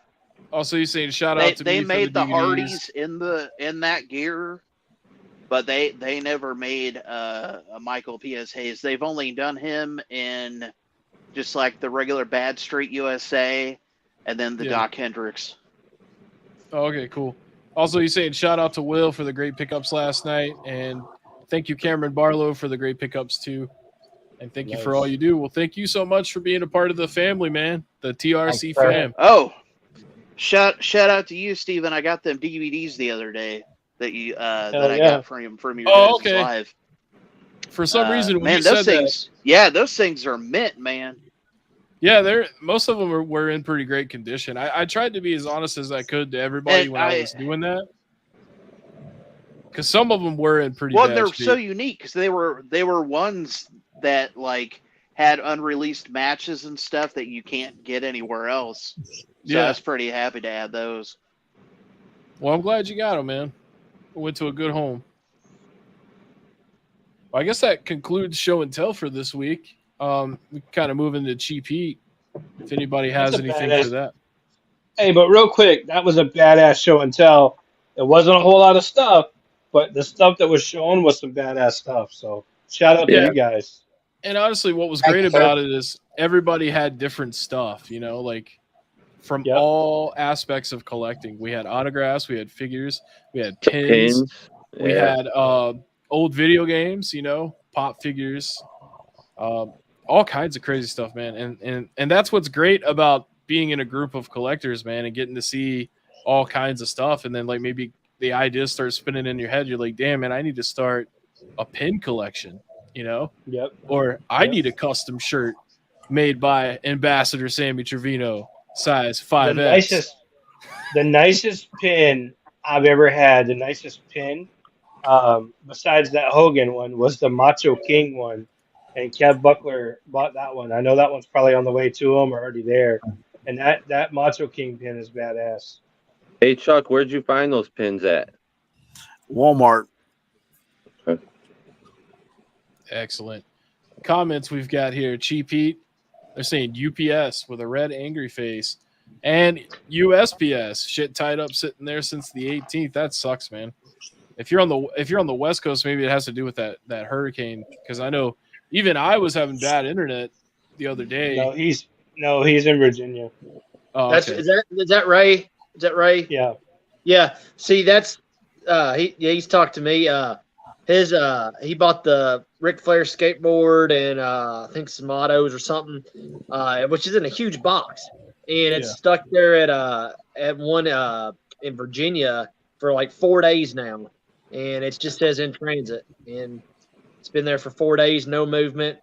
Also, you saying shout out to They me made for the the DVDs. Hardys in that gear, but they never made a Michael P.S. Hayes. They've only done him in just like the regular Bad Street USA, and then the Doc Hendricks. Oh, okay, cool. Also, you saying shout out to Will for the great pickups last night, and thank you, Cameron Barlow, for the great pickups too. And thank you for all you do. Well, thank you so much for being a part of the family, man. The TRC fam. Oh, shout out to you, Steven. I got them DVDs the other day that you I got from your guys' live. For some reason, when man, you those said things, those things are mint, man. Yeah, most of them were in pretty great condition. I tried to be as honest as I could to everybody And when I was doing that, because some of them were in pretty. Bad they're shape. so unique because they were ones that like had unreleased matches and stuff that you can't get anywhere else. So I was pretty happy to add those. Well, I'm glad you got them, man. Went to a good home. Well, I guess that concludes show and tell for this week. We kind of move into Cheap Heat. If anybody has anything for that. Hey, but real quick, that was a badass show and tell. It wasn't a whole lot of stuff, but the stuff that was shown was some badass stuff. So shout out to you guys. And honestly, what was great about it is everybody had different stuff, like from all aspects of collecting. We had autographs, we had figures, we had pins. We had old video games, pop figures, all kinds of crazy stuff, man. And that's what's great about being in a group of collectors, man, and getting to see all kinds of stuff. And then like maybe the ideas start spinning in your head. You're like, damn, man, I need to start a pin collection, Yep. Or I need a custom shirt made by Ambassador Sammy Trevino, size 5X. The nicest pin I've ever had, the nicest pin, besides that Hogan one, was the Macho King one. And Kev Buckler bought that one. I know that one's probably on the way to him or already there. And that Macho King pin is badass. Hey, Chuck, where'd you find those pins at? Walmart. Okay. Excellent. Comments we've got here. Cheap Heat. They're saying UPS with a red angry face. And USPS. Shit tied up sitting there since the 18th. That sucks, man. If you're on the West Coast, maybe it has to do with that hurricane. Because I know even I was having bad internet the other day. No, he's in Virginia. Oh, Is that Ray? Is that Ray? Yeah. Yeah. See, that's he's talked to me. He bought the Ric Flair skateboard and I think some autos or something, which is in a huge box, and it's stuck there at one in Virginia for like 4 days now, and it just says in transit, and it's been there for 4 days, no movement.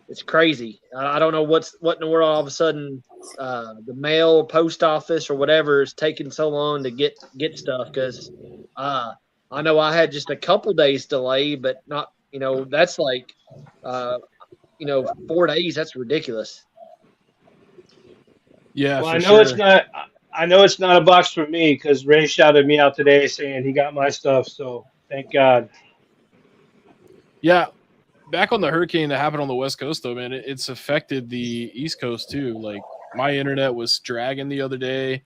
It's crazy. I don't know what in the world all of a sudden the mail, post office, or whatever is taking so long to get stuff, because I know I had just a couple days delay, but not, that's like 4 days. That's ridiculous. Yeah. Well, I know it's not. I know it's not a box for me because Ray shouted me out today saying he got my stuff. So thank God. Yeah, back on the hurricane that happened on the West Coast, though, man, it's affected the East Coast too. Like my internet was dragging the other day.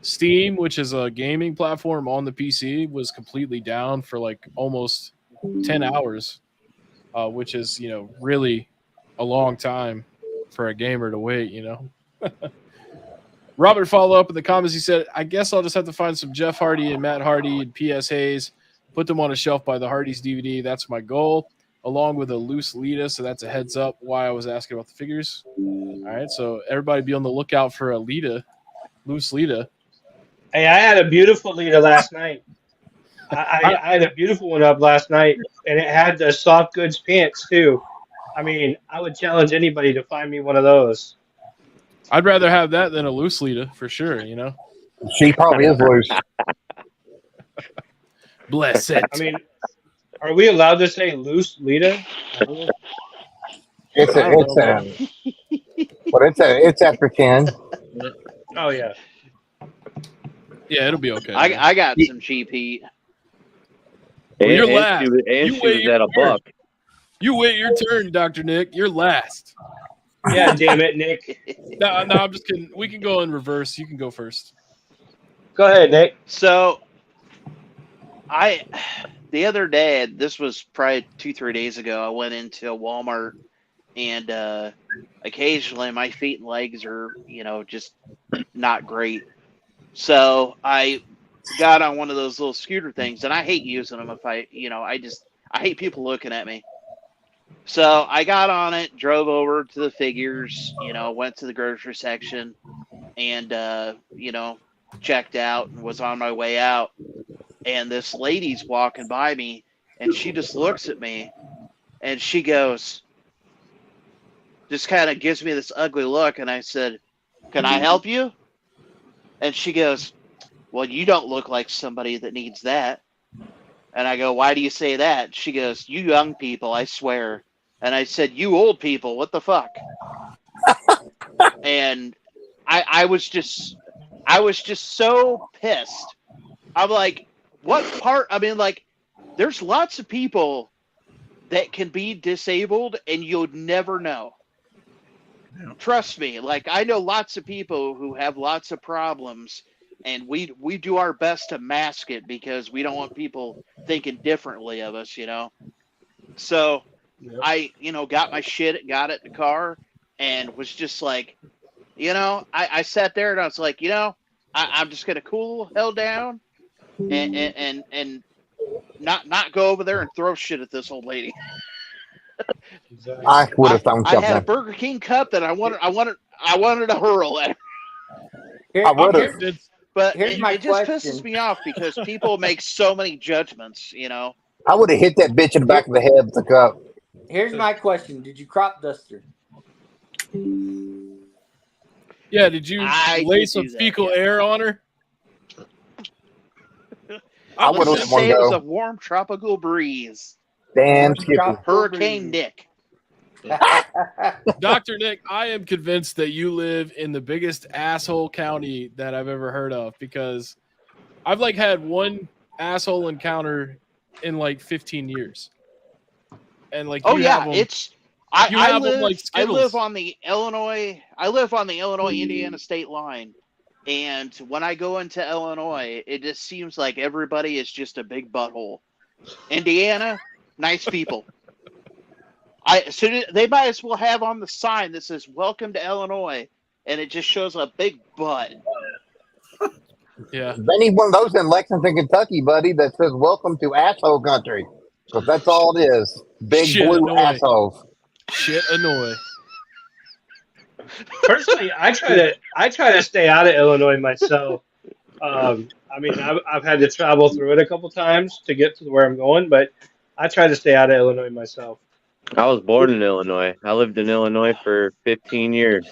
Steam, which is a gaming platform on the PC, was completely down for like almost 10 hours, which is, really a long time for a gamer to wait, Robert followed up in the comments. He said, I guess I'll just have to find some Jeff Hardy and Matt Hardy and P.S. Hayes, put them on a shelf by the Hardys DVD. That's my goal, along with a loose Lita. So that's a heads up why I was asking about the figures. All right. So everybody be on the lookout for a Lita, loose Lita. Hey, I had a beautiful Lita last night. I had a beautiful one up last night, and it had the soft goods pants too. I mean, I would challenge anybody to find me one of those. I'd rather have that than a loose Lita for sure, She probably is loose. Bless it. I mean, are we allowed to say loose Lita? It's after 10. Oh yeah. Yeah, it'll be okay. I got some cheap heat. Well, you're And last. she You wait was your at a turn. buck. You wait your turn, Dr. Nick. You're last. Yeah, damn it, Nick. No, I'm just kidding. We can go in reverse. You can go first. Go ahead, Nick. So, the other day, this was probably 2-3 days ago, I went into a Walmart, and occasionally my feet and legs are, just not great. So I got on one of those little scooter things, and I hate using them I hate people looking at me. So I got on it, drove over to the figures, went to the grocery section, and, checked out and was on my way out. And this lady's walking by me, and she just looks at me, and she goes, just kind of gives me this ugly look. And I said, "Can I help you?" And she goes, "Well, you don't look like somebody that needs that." And I go, "Why do you say that?" She goes, "You young people, I swear." And I said, "You old people, what the fuck?" And I was just so pissed. I'm like, what part? I mean, like, there's lots of people that can be disabled and you'll never know. Yeah. Trust me. Like, I know lots of people who have lots of problems, and we do our best to mask it because we don't want people thinking differently of us, So Yep. I, got my shit, got it in the car, and was just like, I sat there and I was like, I'm just gonna cool hell down and not go over there and throw shit at this old lady. Exactly. I would have found I had a something. Burger King cup that I wanted to hurl at her, Here- I would have. here's- but Here's it my just question. pisses me off because people make so many judgments. I would have hit that bitch in the back of the head with the cup. Here's my question: did you crop dust her? Yeah, did you I lay did some do that, fecal yeah. air on her? I would Let's have just let say it one was go. a warm tropical breeze. Damn, Skippy. Hurricane Nick. Dr. Nick, I am convinced that you live in the biggest asshole county that I've ever heard of, because I've had one asshole encounter in 15 years. And Oh you yeah, have 'em- it's you I have 'em live like I live Skittles. on the Illinois Indiana state line, and when I go into Illinois, it just seems like everybody is just a big butthole. Indiana, nice people. So they might as well have on the sign that says "Welcome to Illinois," and it just shows a big butt. Yeah. They need one of those in Lexington, Kentucky, buddy, that says "Welcome to Asshole Country," because that's all it is. Big Shit, blue annoying. assholes. Shit annoy. Personally, I try to stay out of Illinois myself. I mean, I've had to travel through it a couple times to get to where I'm going, but I try to stay out of Illinois myself. I was born in Illinois. I lived in Illinois for 15 years.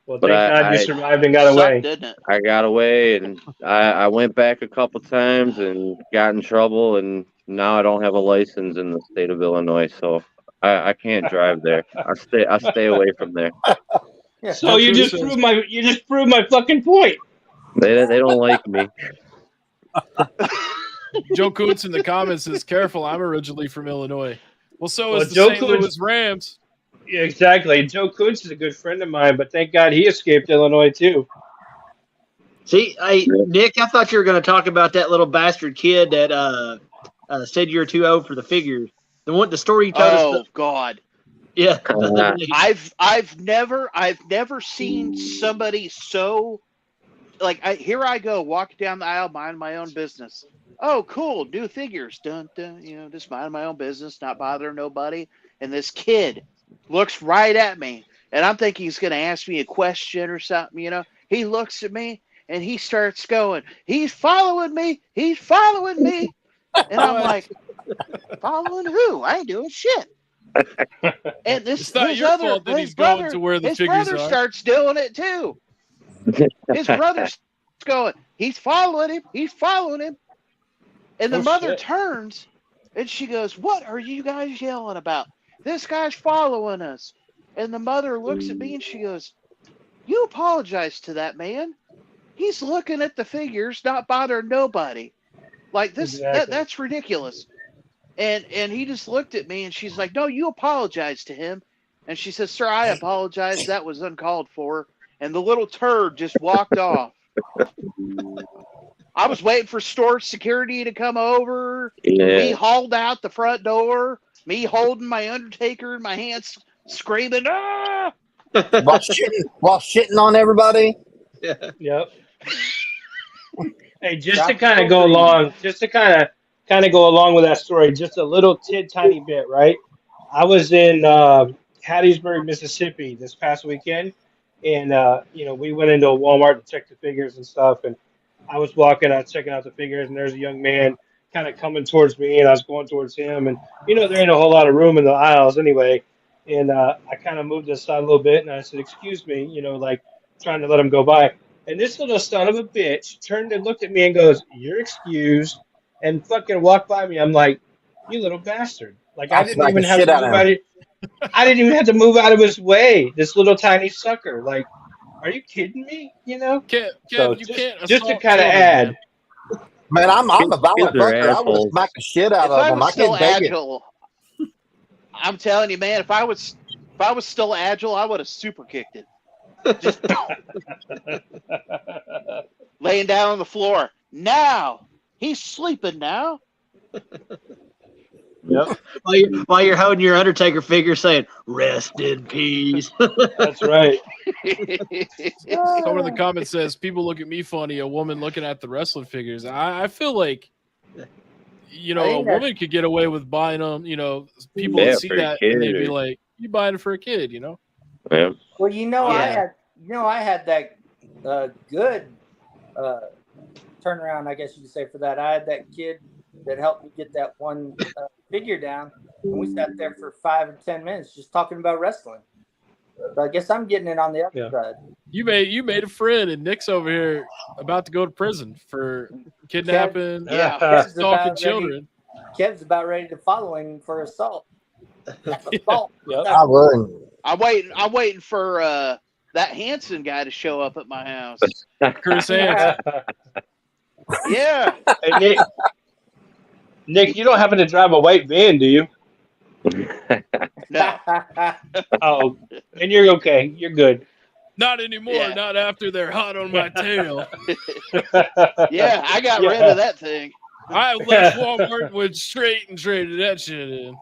Well, But thank God you I- survived and got Sucked, away. didn't it? I got away, and I went back a couple times and got in trouble, and now I don't have a license in the state of Illinois, so I can't drive there. I stay away from there. So you just proved my fucking point. They don't like me. Joe Coots in the comments says, "Careful, I'm originally from Illinois." Well, so Well, is the Joe St. Coots- Louis Rams. Yeah, exactly. Joe Kuntz is a good friend of mine, but thank God he escaped Illinois too. See, Nick, I thought you were going to talk about that little bastard kid that said you're too old for the figures. The story you told us. Oh God. Yeah. I've never seen somebody so like here I go walking down the aisle minding my own business. Oh, cool, new figures. Dun dun, just minding my own business, not bothering nobody. And this kid looks right at me, and I'm thinking he's gonna ask me a question or something, He looks at me and he starts going, he's following me, and I'm like, following who? I ain't doing shit. And It's not your fault that he's going to where the figures brother are. starts doing it too. His brother's going, he's following him. And the Oh, mother shit. turns and she goes, what are you guys yelling about? This guy's following us. And the mother looks at me and she goes, you apologize to that man. He's looking at the figures, not bothering nobody. Like this, Exactly. that's ridiculous. And he just looked at me and she's like, no, you apologize to him. And she says, sir, I apologize. That was uncalled for. And the little turd just walked off. I was waiting for store security to come over. Yeah. We hauled out the front door. Me holding my Undertaker in my hands, screaming, ah! while shitting on everybody. Yep. Hey, just to kind of go along with that story, just a little tiny bit, right? I was in Hattiesburg, Mississippi this past weekend, and we went into a Walmart to check the figures and stuff, and I was walking out checking out the figures, and there's a young man kind of coming towards me, and I was going towards him, and there ain't a whole lot of room in the aisles anyway, and I kind of moved aside a little bit, and I said, excuse me, like trying to let him go by. And this little son of a bitch turned and looked at me and goes, you're excused, and fucking walked by me. I'm like, you little bastard. Like, I didn't even have to move out of I didn't even have to move out of his way. This little tiny sucker. Like, are you kidding me? Kev, So you can't just to assault kind of children, add. Man, I'm a violent Kids are fucker. I would assholes. smack the shit out If of I them. was I still can't take it. agile, I'm telling you, man, if I was still agile, I would have super kicked it. Just laying down on the floor. Now he's sleeping now. Yep, While you're holding your Undertaker figure, saying "Rest in peace." that's right. Someone in the comments says, people look at me funny, a woman looking at the wrestling figures. I feel like, a woman could get away with buying them. People Yeah, would see for a that and they'd be kid. like, you buying it for a kid, Yeah. Well, Yeah. I had that good turnaround, I guess you could say, for that. I had that kid that helped me get that one figure down, and we sat there for 5 or 10 minutes just talking about wrestling. So I guess I'm getting it on the other side. You made a friend, and Nick's over here about to go to prison for kidnapping, Yeah. stalking children. Kev's about ready to follow him for assault. That's assault. Yep. I would. I'm waiting for that Hanson guy to show up at my house. Chris Hansen. Yeah. Hey, Nick, you don't happen to drive a white van, do you? No. Oh, and you're okay. You're good. Not anymore. Yeah. Not after they're hot on my tail. Yeah, I got rid of that thing. I left Walmart and went straight and traded that shit in.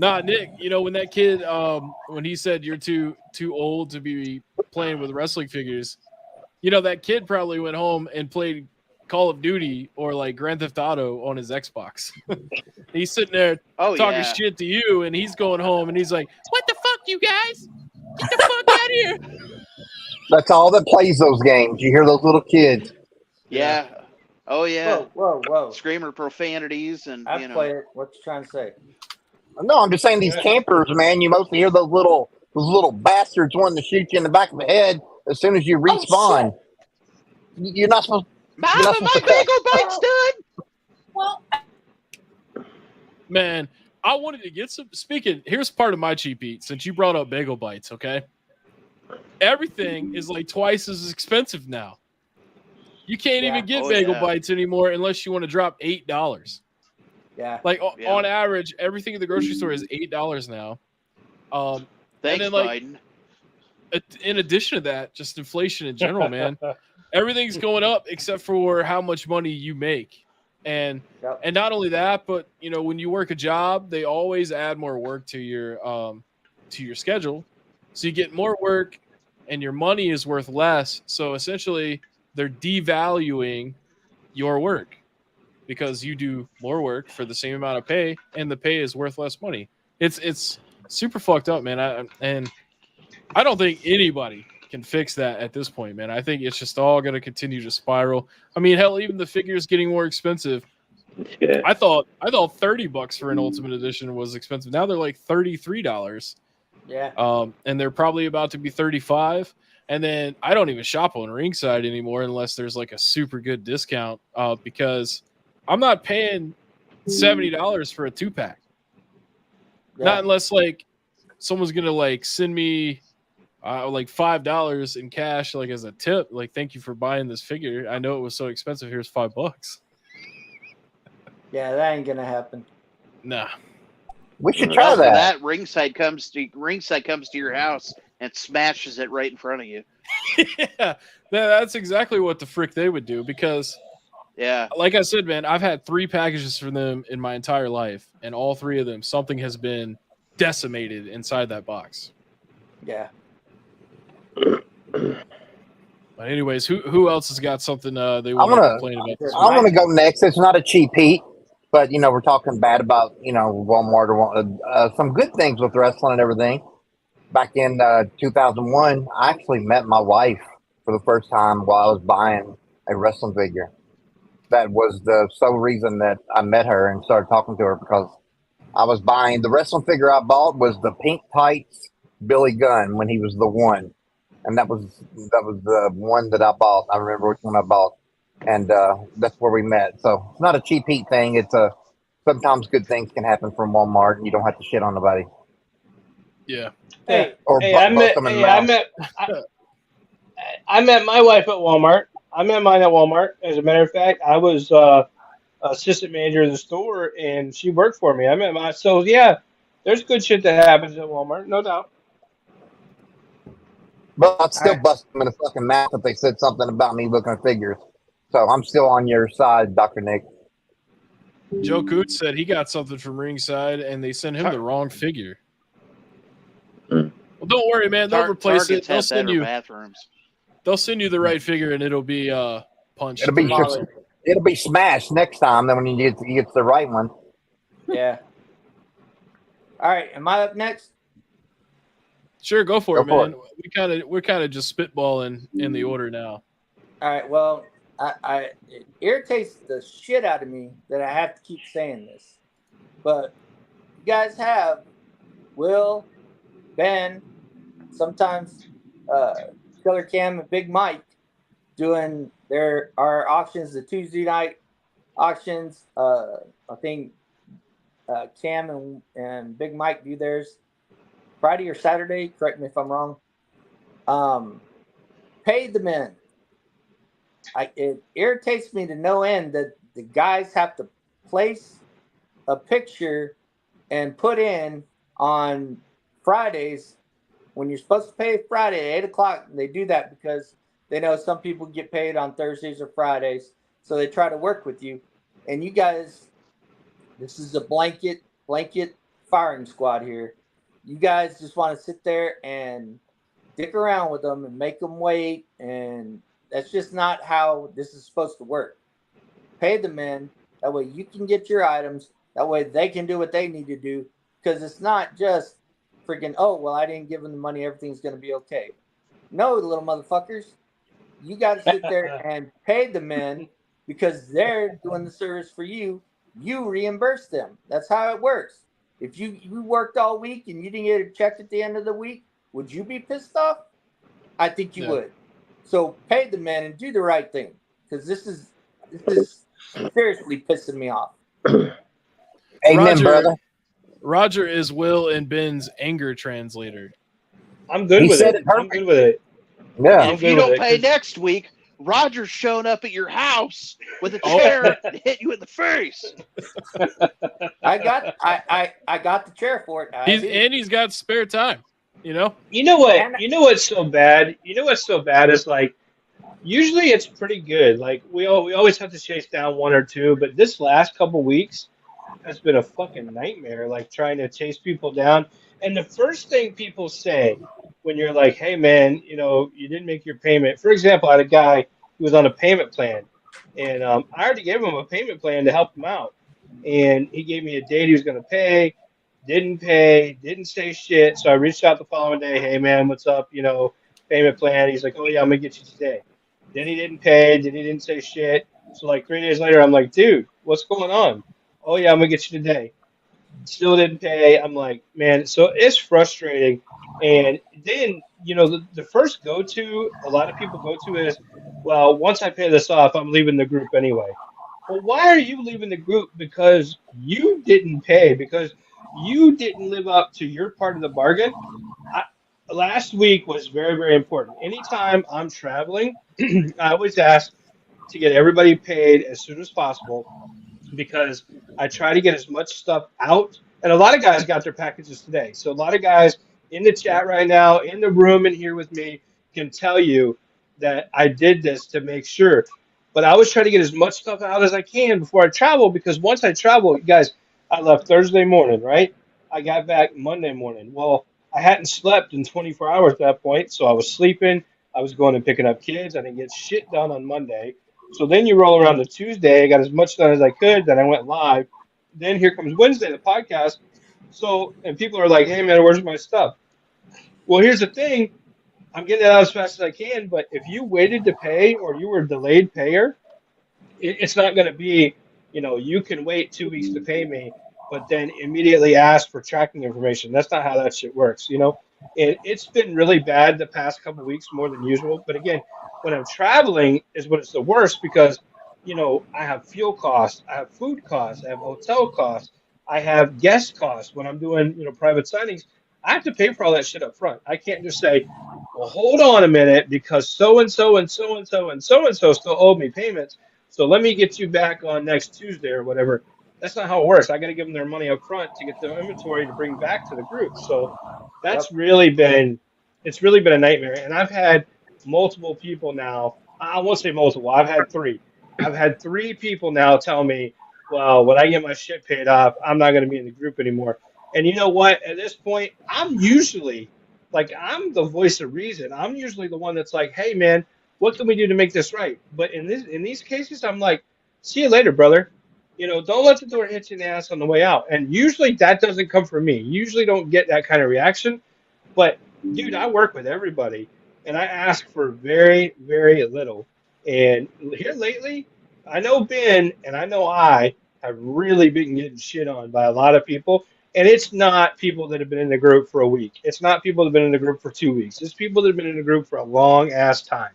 Nah, Nick, when that kid, when he said you're too old to be playing with wrestling figures, that kid probably went home and played Call of Duty or like Grand Theft Auto on his Xbox. He's sitting there talking shit to you, and he's going home and he's like, "What the fuck, you guys? Get the fuck out of here!" That's all that plays those games. You hear those little kids. Yeah. Oh yeah. Whoa. Screamer profanities and I play it. What you trying to say? No, I'm just saying these campers, man. You mostly hear those little bastards wanting to shoot you in the back of the head as soon as you respawn. You're not supposed. Mama, my bagel bite's done. Well, Man, I wanted to get some. Speaking, here's part of my cheap eat since you brought up bagel bites. Okay, everything is like twice as expensive now. You can't even get Oh, bagel yeah. bites anymore unless you want to drop $8. Yeah. Like Yeah. on average, everything at the grocery store is $8 now. Thanks, then, like, Biden. In addition to that, just inflation in general, man. Everything's going up except for how much money you make. And Yep. and not only that, but you know, when you work a job, they always add more work to your schedule. So you get more work and your money is worth less. So essentially they're devaluing your work because you do more work for the same amount of pay and the pay is worth less money. It's super fucked up, man. I don't think anybody can fix that at this point, man. I think it's just all going to continue to spiral. I mean, hell, even the figures getting more expensive. Yeah. I thought $30 for an Ultimate Edition was expensive. Now they're like $33. Yeah. And they're probably about to be $35. And then I don't even shop on Ringside anymore unless there's like a super good discount. Because I'm not paying $70 for a 2-pack. Yeah. Not unless like someone's gonna like send me like $5 in cash, like as a tip. Like, thank you for buying this figure. I know it was so expensive. Here's $5. Yeah, that ain't gonna happen. Nah. We should Well, try After that. that, Ringside comes to your house and smashes it right in front of you. Yeah, that's exactly what the frick they would do. Because, Yeah. like I said, man, I've had 3 packages from them in my entire life, and all 3 of them, something has been decimated inside that box. Yeah. But anyways, who else has got something they I want to wanna- complain about? This I week? want to go next. It's not a cheap heat, but you know we're talking bad about Walmart or some good things with wrestling and everything. Back in 2001, I actually met my wife for the first time while I was buying a wrestling figure. That was the sole reason that I met her and started talking to her, because I was buying the wrestling figure I bought was the pink tights Billy Gunn when he was the one, and that was the one that I bought. I remember which one I bought, and that's where we met. So it's not a cheap heat thing. It's sometimes good things can happen from Walmart, and you don't have to shit on nobody. Yeah. Hey, Or I met my wife at Walmart. I met mine at Walmart. As a matter of fact, I was assistant manager of the store, and she worked for me. I met mine. So yeah, there's good shit that happens at Walmart, no doubt. But I'd still Alright. bust them in the fucking mouth if they said something about me looking at figures. So I'm still on your side, Dr. Nick. Joe Coots said he got something from Ringside and they sent him the wrong figure. Hmm. Well, don't worry, man. They'll replace it. Targets They'll have send better you. bathrooms. They'll send you the right figure, and it'll be punched. It'll be Demolished. it'll be smashed next time. Then when you get the right one. Yeah. All right. Am I up next? Sure, go for Go it, for man. We're kind of just spitballing in the order now. All right. Well, it irritates the shit out of me that I have to keep saying this, but you guys have Will, Ben, sometimes Killer Cam and Big Mike doing our auctions, the Tuesday night auctions. I think Cam and Big Mike do theirs Friday or Saturday. Correct me if I'm wrong. Pay the men. It irritates me to no end that the guys have to place a picture and put in on Fridays when you're supposed to pay Friday at 8 o'clock. They do that because they know some people get paid on Thursdays or Fridays, so they try to work with you. And you guys, this is a blanket firing squad here. You guys just want to sit there and dick around with them and make them wait, and that's just not how this is supposed to work. Pay the men, that way you can get your items, that way they can do what they need to do, because it's not just freaking, oh, well, I didn't give them the money, everything's going to be okay. No, little motherfuckers, you got to sit there and pay the men because they're doing the service for you. You reimburse them. That's how it works. If you worked all week and you didn't get a check at the end of the week, would you be pissed off? I think you would. So pay the men and do the right thing, because this is seriously pissing me off. Amen, brother. Roger is Will and Ben's anger translator. I'm good He with said it. it I'm perfect. good with it. Yeah. I'm If good you with don't it, pay 'cause- next week, Roger's showing up at your house with a Oh. chair and hit you in the face. I got the chair for it. I do. He's got spare time. You know. You know what? And- You know what's so bad? You know what's so bad is like usually it's pretty good. Like we always have to chase down one or two, but this last couple weeks has been a fucking nightmare. Like trying to chase people down, and the first thing people say when you're like, "Hey man, you know you didn't make your payment." For example, I had a guy who was on a payment plan, and I already gave him a payment plan to help him out, and he gave me a date he was going to pay. Didn't pay, didn't say shit. So I reached out the following day. Hey man, what's up? You know, payment plan. He's like, oh yeah, I'm gonna get you today. Then he didn't pay. Then he didn't say shit. So like 3 days later, I'm like, dude, what's going on? Oh yeah, I'm gonna get you today. Still didn't pay. I'm like, man. So it's frustrating. And then you know, the first go to a lot of people go to is, well, once I pay this off, I'm leaving the group anyway. Well, why are you leaving the group? Because you didn't pay. Because you didn't live up to your part of the bargain. I, last week was very, very important. Anytime I'm traveling, I always ask to get everybody paid as soon as possible because I try to get as much stuff out. And a lot of guys got their packages today. So a lot of guys in the chat right now, in the room and here with me, can tell you that I did this to make sure. But I always try to get as much stuff out as I can before I travel because once I travel, guys, I left Thursday morning, right? I got back Monday morning. Well, I hadn't slept in 24 hours at that point, so I was sleeping. I was going and picking up kids. I didn't get shit done on Monday. So then you roll around to Tuesday. I got as much done as I could. Then I went live. Then here comes Wednesday, the podcast. So, and people are like, hey, man, where's my stuff? Well, here's the thing. I'm getting it out as fast as I can. But if you waited to pay or you were a delayed payer, it's not going to be, you know, you can wait 2 weeks to pay me, but then immediately ask for tracking information. That's not how that shit works, you know? It's been really bad the past couple of weeks, more than usual. But again, when I'm traveling is when it's the worst because, you know, I have fuel costs, I have food costs, I have hotel costs, I have guest costs. When I'm doing, you know, private signings, I have to pay for all that shit up front. I can't just say, well, hold on a minute because so-and-so and so-and-so and so-and-so still owe me payments. So let me get you back on next Tuesday or whatever. That's not how it works. I got to give them their money up front to get the inventory to bring back to the group. So that's really been, it's really been a nightmare. And I've had multiple people now. I won't say multiple. I've had three. I've had three people now tell me, well, when I get my shit paid off, I'm not going to be in the group anymore. And you know what? At this point, I'm usually like, I'm the voice of reason. I'm usually the one that's like, hey, man, what can we do to make this right? But in these cases, I'm like, see you later, brother. You know, don't let the door hit you in the ass on the way out. And usually that doesn't come from me. Usually don't get that kind of reaction. But dude, I work with everybody, and I ask for very, very little. And here lately, I know Ben and I know I have really been getting shit on by a lot of people. And it's not people that have been in the group for a week. It's not people that have been in the group for 2 weeks. It's people that have been in the group for a long ass time.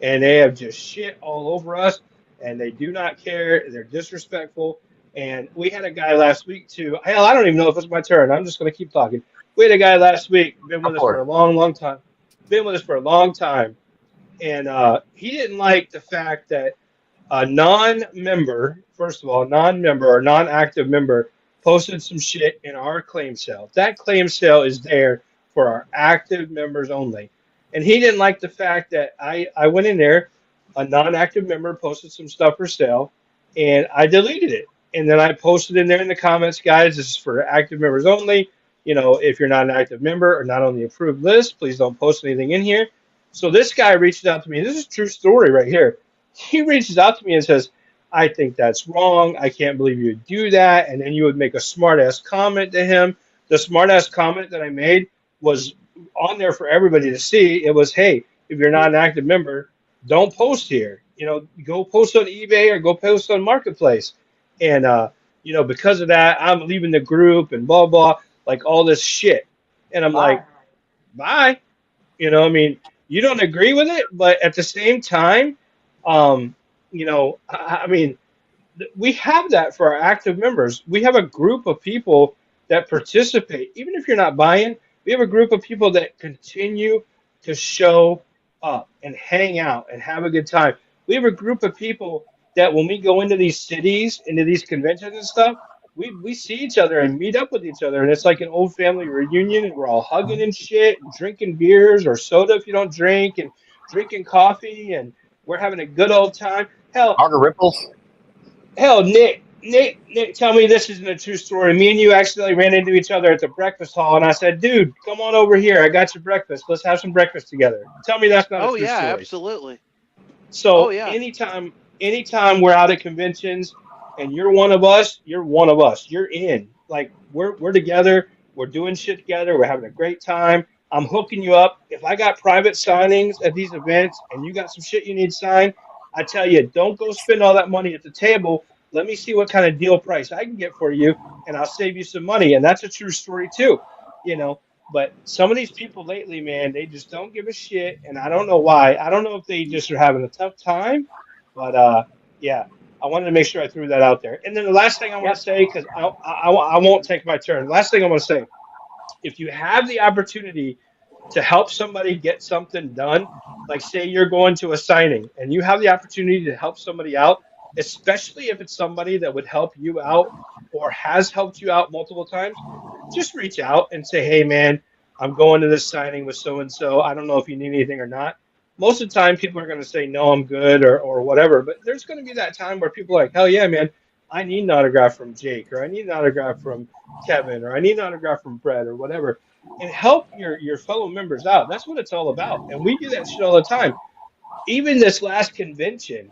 And they have just shit all over us, and they do not care. They're disrespectful. And we had a guy last week too. Hell, I don't even know if it's my turn. I'm just going to keep talking. We had a guy last week, been with us for a long, long time. Been with us for a long time. And he didn't like the fact that a non-member, first of all, non-member or non-active member posted some shit in our claim sale. That claim sale is there for our active members only. And he didn't like the fact that I went in there, a non-active member posted some stuff for sale, and I deleted it. And then I posted in there in the comments, guys, this is for active members only. You know, if you're not an active member or not on the approved list, please don't post anything in here. So this guy reached out to me. This is a true story right here. He reaches out to me and says, I think that's wrong. I can't believe you would do that. And then you would make a smart-ass comment to him. The smart-ass comment that I made was on there for everybody to see. It was, hey, if you're not an active member, don't post here. You know, go post on eBay or go post on Marketplace. And, you know, because of that, I'm leaving the group and blah, blah, like all this shit. And I'm like, bye. You know, I mean, you don't agree with it, but at the same time, you know, I mean, we have that for our active members. We have a group of people that participate, even if you're not buying, We have a group of people that continue to show up and hang out and have a good time. We have a group of people that when we go into these cities, into these conventions and stuff, we see each other and meet up with each other, and it's like an old family reunion, and we're all hugging and shit, and drinking beers or soda if you don't drink, and drinking coffee, and we're having a good old time. Margaret Ripples. Hell, Nick, tell me this isn't a true story. Me and you accidentally ran into each other at the breakfast hall, and I said, "Dude, come on over here. I got your breakfast. Let's have some breakfast together." Tell me that's not a Oh true yeah, story. absolutely. So Oh, yeah. anytime we're out at conventions and you're one of us, you're one of us. You're in. Like we're together. We're doing shit together. We're having a great time. I'm hooking you up. If I got private signings at these events and you got some shit you need signed, I tell you, don't go spend all that money at the table. Let me see what kind of deal price I can get for you, and I'll save you some money. And that's a true story too, you know. But some of these people lately, man, they just don't give a shit, and I don't know why. I don't know if they just are having a tough time, but yeah, I wanted to make sure I threw that out there. And then the last thing I want to say, because I won't take my turn. Last thing I want to say, if you have the opportunity to help somebody get something done, like say you're going to a signing and you have the opportunity to help somebody out, especially if it's somebody that would help you out or has helped you out multiple times, just reach out and say, "Hey, man, I'm going to this signing with so-and-so. I don't know if you need anything or not." Most of the time, people are going to say, "No, I'm good," or whatever. But there's going to be that time where people are like, "Hell yeah, man, I need an autograph from Jake, or I need an autograph from Kevin, or I need an autograph from Brett, or whatever." And help your fellow members out. That's what it's all about. And we do that shit all the time. Even this last convention,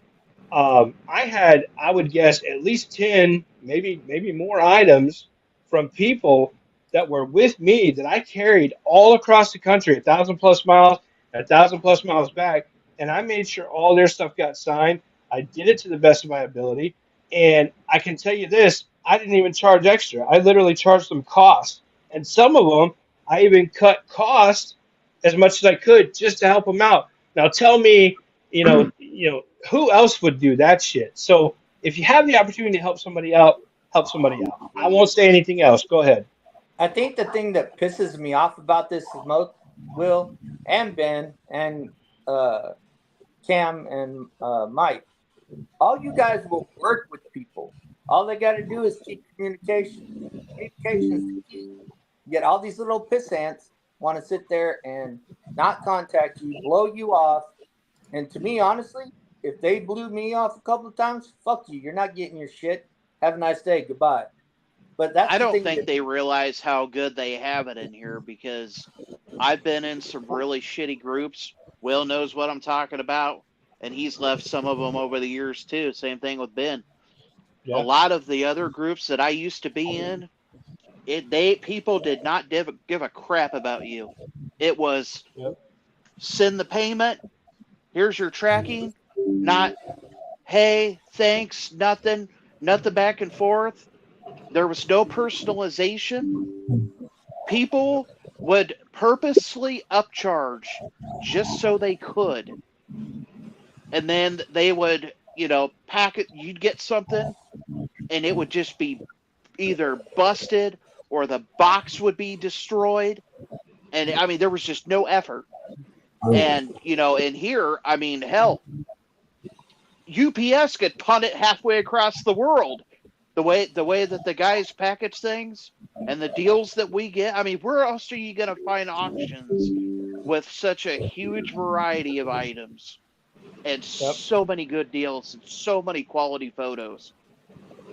I would guess at least 10, maybe more items from people that were with me that I carried all across the country, 1,000+ miles, 1,000+ miles back, and I made sure all their stuff got signed. I did it to the best of my ability, and I can tell you this: I didn't even charge extra. I literally charged them cost, and some of them I even cut cost as much as I could just to help them out. Now, tell me, who else would do that shit? So if you have the opportunity to help somebody out, help somebody out. I won't say anything else. Go ahead. I think the thing that pisses me off about this is most Will and Ben and Cam and Mike. All you guys will work with people. All they got to do is keep communication. Communication is the key. Yet all these little piss ants want to sit there and not contact you, blow you off. And to me, honestly, if they blew me off a couple of times, fuck you. You're not getting your shit. Have a nice day. Goodbye. But that's I the don't thing think that- they realize how good they have it in here, because I've been in some really shitty groups. Will knows what I'm talking about, and he's left some of them over the years too. Same thing with Ben. Yeah. A lot of the other groups that I used to be in, people did not give a crap about you. It was send the payment, here's your tracking, not hey, thanks, nothing back and forth. There was no personalization. People would purposely upcharge just so they could. And then they would, pack it, you'd get something, and it would just be either busted or the box would be destroyed. And I mean, there was just no effort. And, in here, I mean, hell, UPS could punt it halfway across the world. The way that the guys package things and the deals that we get. I mean, where else are you going to find auctions with such a huge variety of items and so many good deals and so many quality photos?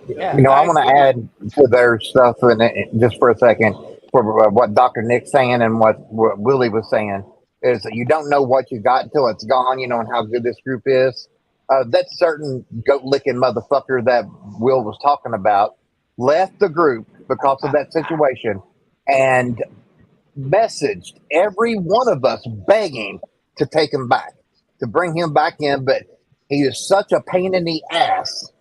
Yeah, I want to add to their stuff just for a second for what Dr. Nick's saying and what Willie was saying is that you don't know what you got until it's gone, and how good this group is. That certain goat-licking motherfucker that Will was talking about left the group because of that situation and messaged every one of us begging to take him back, to bring him back in, but he is such a pain in the ass.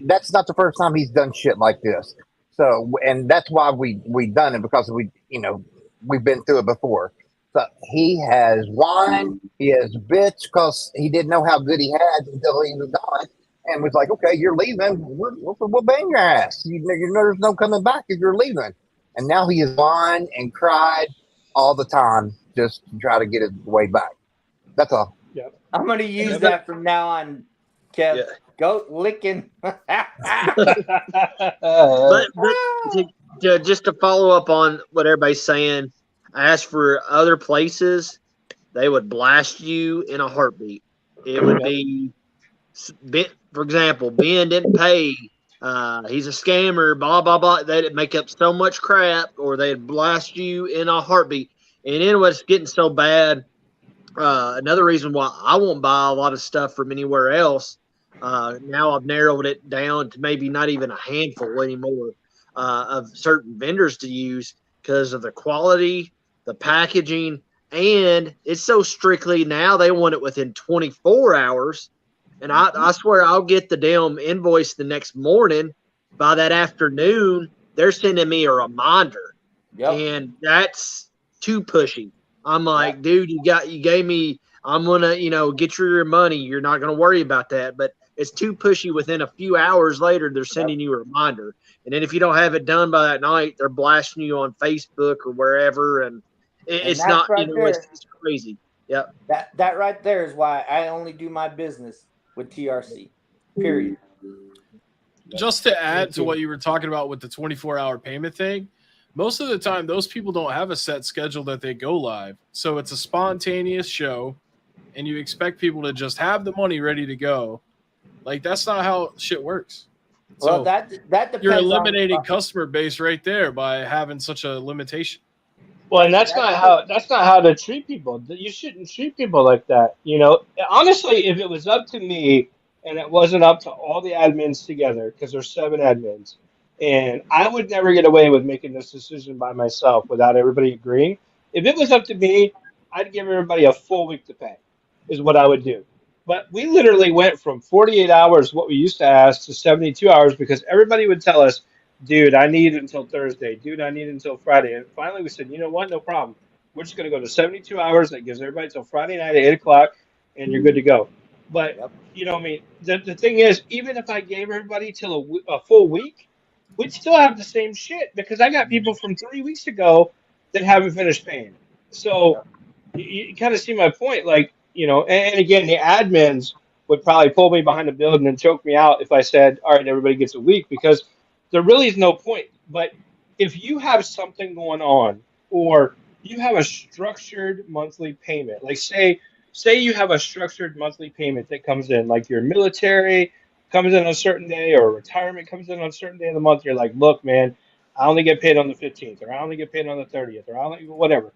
That's not the first time he's done shit like this. So, and that's why we done it, because we've been through it before. So he has whined, he has bitched because he didn't know how good he had until he was gone, and was like, "Okay, you're leaving. We'll bang your ass. There's no coming back if you're leaving." And now he has whined and cried all the time just to try to get his way back. That's all. I'm gonna use Yeah, that from now on, Kev. Yeah. Goat licking. But just to follow up on what everybody's saying, as for other places, they would blast you in a heartbeat. It would be, for example, Ben didn't pay. He's a scammer, blah, blah, blah. They'd make up so much crap, or they'd blast you in a heartbeat. And then what's getting so bad, another reason why I won't buy a lot of stuff from anywhere else, now I've narrowed it down to maybe not even a handful anymore of certain vendors to use because of the quality, the packaging, and it's so strictly now they want it within 24 hours. And I swear I'll get the damn invoice the next morning. By that afternoon, they're sending me a reminder. Yep. And that's too pushy. I'm like, dude, you gave me, I'm going to, get your money. You're not going to worry about that. But it's too pushy. Within a few hours later, they're sending you a reminder. And then if you don't have it done by that night, they're blasting you on Facebook or wherever. And it's not, right it's crazy. Yep. That right there is why I only do my business with TRC. Period. Just to add to what you were talking about with the 24-hour payment thing, most of the time those people don't have a set schedule that they go live. So it's a spontaneous show, and you expect people to just have the money ready to go. Like, that's not how shit works. Well, So that depends. you're eliminating customer base right there by having such a limitation. Well, and that's not how to treat people. You shouldn't treat people like that. Honestly, if it was up to me and it wasn't up to all the admins together, because there's 7 admins, and I would never get away with making this decision by myself without everybody agreeing. If it was up to me, I'd give everybody a full week to pay, is what I would do. But we literally went from 48 hours, what we used to ask, to 72 hours because everybody would tell us, dude, I need it until Thursday. Dude, I need it until Friday. And finally we said, you know what? No problem. We're just going to go to 72 hours. That gives everybody until Friday night at 8 o'clock, and you're good to go. But, the thing is, even if I gave everybody till a full week, we'd still have the same shit because I got people from 3 weeks ago that haven't finished paying. So you kind of see my point. Like, and again, the admins would probably pull me behind the building and choke me out if I said, all right, everybody gets a week, because there really is no point. But if you have something going on, or you have a structured monthly payment, like say you have a structured monthly payment that comes in, like your military comes in on a certain day, or retirement comes in on a certain day of the month, you're like, look, man, I only get paid on the 15th, or I only get paid on the 30th, or I only whatever.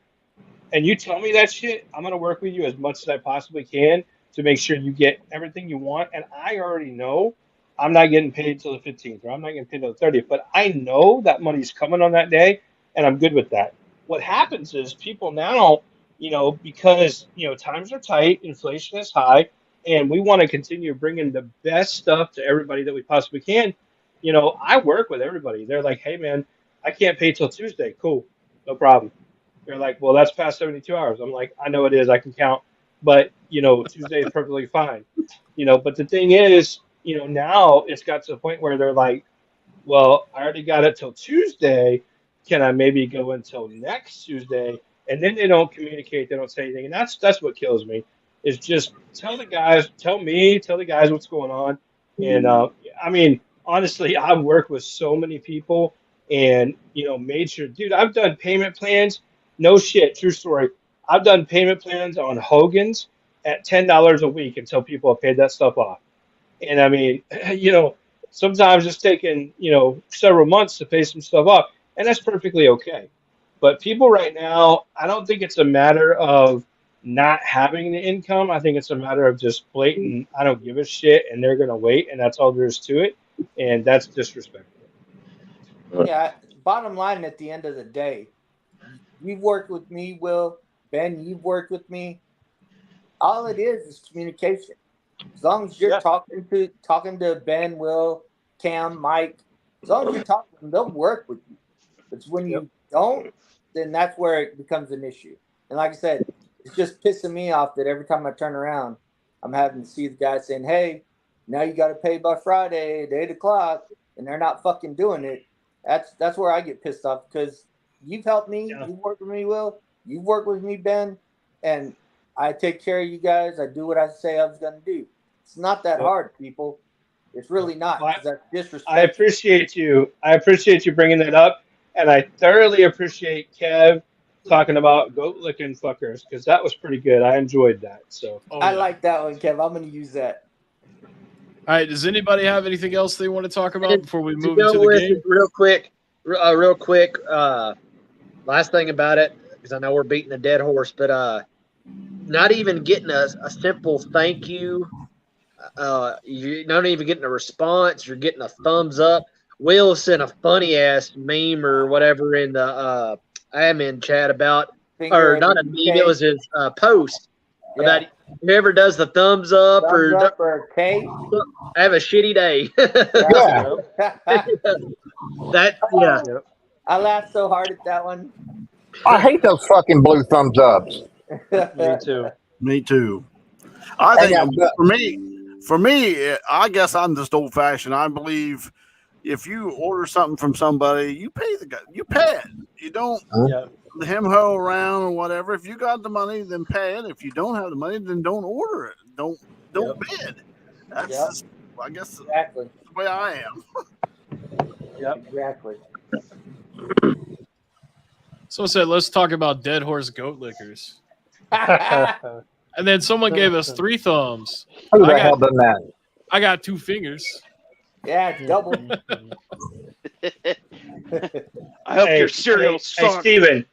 And you tell me that shit, I'm going to work with you as much as I possibly can to make sure you get everything you want. And I already know I'm not getting paid till the 15th, or I'm not getting paid till the 30th. But I know that money's coming on that day, and I'm good with that. What happens is people now, because, times are tight, inflation is high, and we want to continue bringing the best stuff to everybody that we possibly can. I work with everybody. They're like, hey, man, I can't pay till Tuesday. Cool. No problem. They're like, well, that's past 72 hours. I'm like, I know it is. I can count. But, Tuesday is perfectly fine. But the thing is, now it's got to the point where they're like, well, I already got it till Tuesday. Can I maybe go until next Tuesday? And then they don't communicate. They don't say anything. And that's what kills me, is just tell the guys what's going on. And, honestly, I've worked with so many people and, made sure, dude, I've done payment plans. No shit, true story. I've done payment plans on Hogan's at $10 a week until people have paid that stuff off. And sometimes it's taken, several months to pay some stuff off, and that's perfectly okay. But people right now, I don't think it's a matter of not having the income. I think it's a matter of just blatant, I don't give a shit, and they're going to wait, and that's all there is to it. And that's disrespectful. Yeah. Bottom line, at the end of the day, you've worked with me, Will. Ben, you've worked with me. All it is communication. As long as you're talking to Ben, Will, Cam, Mike, as long as you're talking to them, they'll work with you. But when you don't, then that's where it becomes an issue. And like I said, it's just pissing me off that every time I turn around, I'm having to see the guy saying, hey, now you got to pay by Friday at 8 o'clock, and they're not fucking doing it. That's where I get pissed off because you've helped me. Yeah. You've worked with me, Will. You've worked with me, Ben, and I take care of you guys. I do what I say I was going to do. It's not that Yep. hard, people. It's really not. Well, 'Cause that's disrespectful. I appreciate you. I appreciate you bringing that up, and I thoroughly appreciate Kev talking about goat licking fuckers because that was pretty good. I enjoyed that. So Oh, I yeah. like that one, Kev. I'm going to use that. All right. Does anybody have anything else they want to talk about before we To move go into the with game? it real quick. Last thing about it, because I know we're beating a dead horse, but not even getting a simple thank you. You're not even getting a response. You're getting a thumbs up. Will sent a funny ass meme or whatever in the admin chat about, Finger or in not the a meme. K. It was his post Yeah. about whoever does the thumbs up Thumbs or up or K. have a shitty day. Yeah. That yeah. Yep. I laughed so hard at that one. I hate those fucking blue thumbs ups. Me too. Me too. I I think got for me, I guess I'm just old fashioned. I believe if you order something from somebody, you pay the guy. You pay it. You don't Yeah. hem ho around or whatever. If you got the money, then pay it. If you don't have the money, then don't order it. Don't bid. That's Yep. just, I guess, Exactly. the way I am. Yep. Exactly. So I said, let's talk about dead horse goat lickers. And then someone gave us 3 thumbs. Who I the got- hell done that? I got 2 fingers. Yeah, it's double. I hope your cereal Hey, sucks.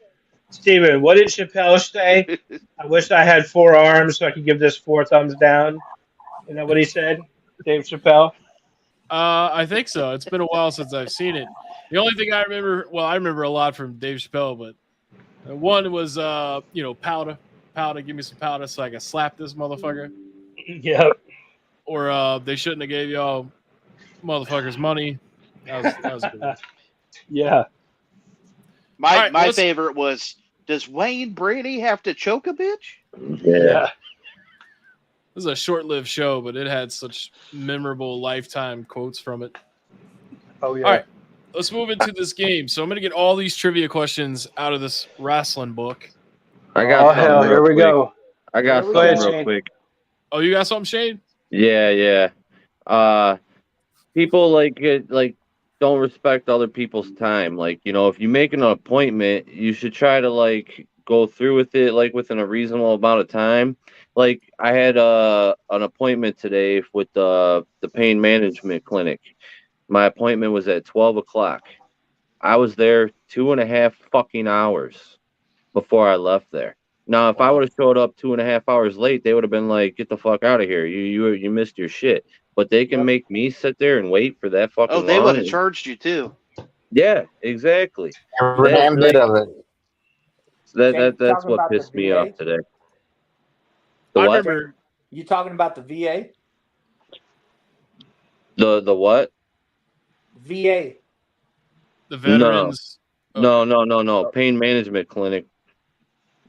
Steven, what did Chappelle say? I wish I had 4 arms so I could give this 4 thumbs down. Isn't that what he said? Dave Chappelle? I think so. It's been a while since I've seen it. The only thing I remember, well, I remember a lot from Dave Chappelle, but one was, powder. Powder, give me some powder so I can slap this motherfucker. Yep. Or they shouldn't have gave y'all motherfuckers money. That was good. Yeah. My All right, my let's- favorite was, does Wayne Brady have to choke a bitch? Yeah. This is a short-lived show, but it had such memorable lifetime quotes from it. Oh, yeah. All right, let's move into this game. So I'm going to get all these trivia questions out of this wrestling book. I Oh, got hell. something Here real we quick. go. I got Go something ahead, real Shane. quick. Oh, you got something, Shane? Yeah. People like don't respect other people's time. Like, if you make an appointment, you should try to go through with it within a reasonable amount of time. Like, I had an appointment today with the pain management clinic. My appointment was at 12 o'clock. I was there 2.5 fucking hours before I left there. Now, if I would have showed up 2.5 hours late, they would have been like, "Get the fuck out of here! You missed your shit." But they can make me sit there and wait for that fucking. Oh, they long would have and- charged you too. Yeah, exactly. Every That- damn bit of it. That's talking what about the pissed me VA? off today. The I what? remember. You talking about the VA? The what? VA. The veterans. No. Pain management clinic.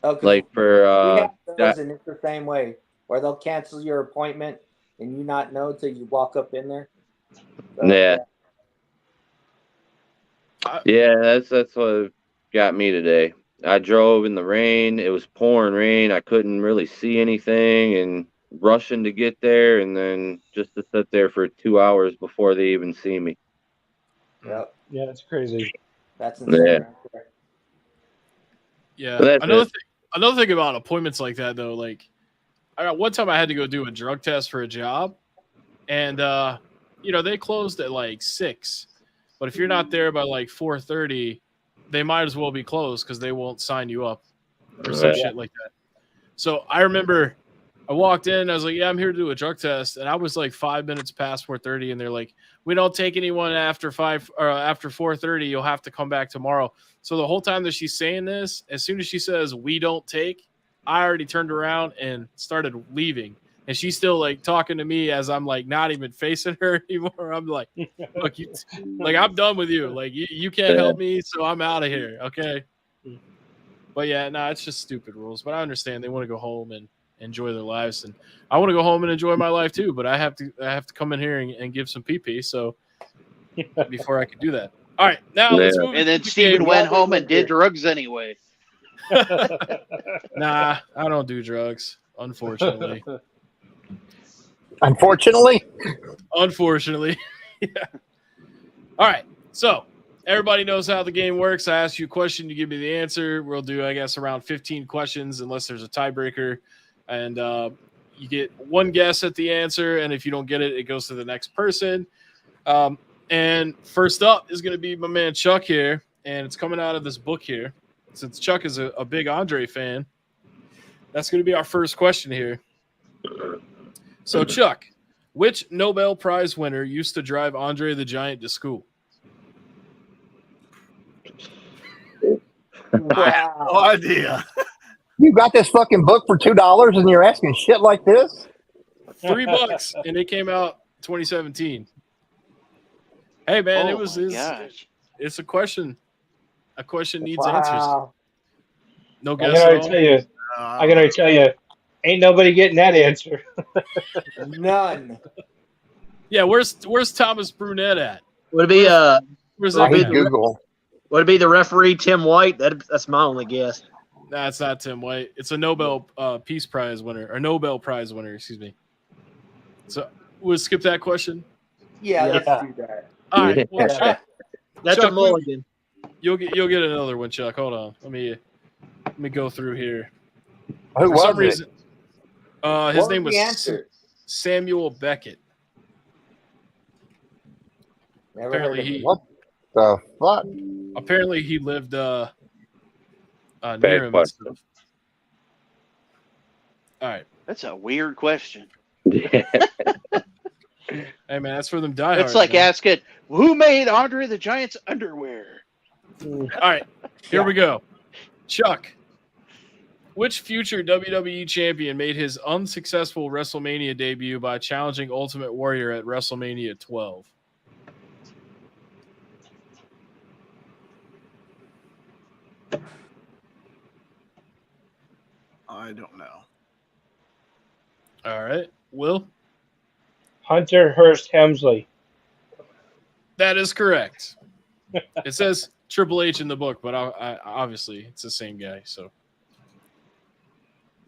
Okay. Like for we have those, that- and it's the same way, where they'll cancel your appointment and you not know till you walk up in there. So, Yeah. Yeah, that's what got me today. I drove in the rain. It was pouring rain. I couldn't really see anything and rushing to get there, and then just to sit there for 2 hours before they even see me. Yep. Yeah, it's crazy. That's insane. Yeah. Right there. Yeah. That's Another thing about appointments like that, though, one time I had to go do a drug test for a job, and they closed at 6. But if you're not there by 4:30, they might as well be closed because they won't sign you up or some Right. shit like that. So I remember I walked in, I was like, "Yeah, I'm here to do a drug test," and I was 5 minutes past 4:30, and they're like, "We don't take anyone after 4:30. You'll have to come back tomorrow." So the whole time that she's saying this, as soon as she says "we don't take," I already turned around and started leaving, and she's still talking to me as I'm not even facing her anymore. I'm like, "Look, I'm done with you. You can't help me, so I'm out of here." Okay. But yeah, no, it's just stupid rules. But I understand they want to go home and enjoy their lives, and I want to go home and enjoy my life too. But I have to come in here and give some pee. So before I could do that. All right, now let's Yeah. move. And then into the Steven game. went home and did drugs anyway. Nah, I don't do drugs, unfortunately. Unfortunately, Unfortunately. Yeah. All right. So everybody knows how the game works. I ask you a question, you give me the answer. We'll do, I guess, around 15 questions unless there's a tiebreaker. And you get one guess at the answer. And if you don't get it, it goes to the next person. And first up is going to be my man Chuck here. And it's coming out of this book here. Since Chuck is a big Andre fan, that's going to be our first question here. So, Chuck, which Nobel Prize winner used to drive Andre the Giant to school? Wow. No idea. you got this fucking book for $2 and you're asking shit like this? $3, and it came out 2017. Hey, man, Oh my gosh. it's a question. A question needs answers. Wow. No I guess can at already all. tell you. I can already tell you. Ain't nobody getting that answer. None. Yeah, where's Thomas Brunette at? Would it be Where's I that? hate guy? Google. would it be the referee Tim White? That's my only guess. Nah, it's not Tim White. It's a Nobel Peace Prize winner, or Nobel Prize winner, excuse me. So we'll skip that question. Yeah, Yeah. let's do that. All right, well, Yeah. Chuck, That's Chuck, a mulligan. you'll get another one, Chuck. Hold on, let me go through here. Who For was some it? reason, his What name was was the answer? Samuel Beckett. Never Apparently heard of he it. What the fuck? apparently he lived near Bad him and question. stuff. All right, That's a weird question. hey man, that's for them diehards. It's like man. asking, who made Andre the Giant's underwear? All right, here we go. Chuck, which future WWE champion made his unsuccessful WrestleMania debut by challenging Ultimate Warrior at WrestleMania 12? I don't know. All right, Will? Hunter Hearst Helmsley. That is correct. It says Triple H in the book, but I obviously it's the same guy. So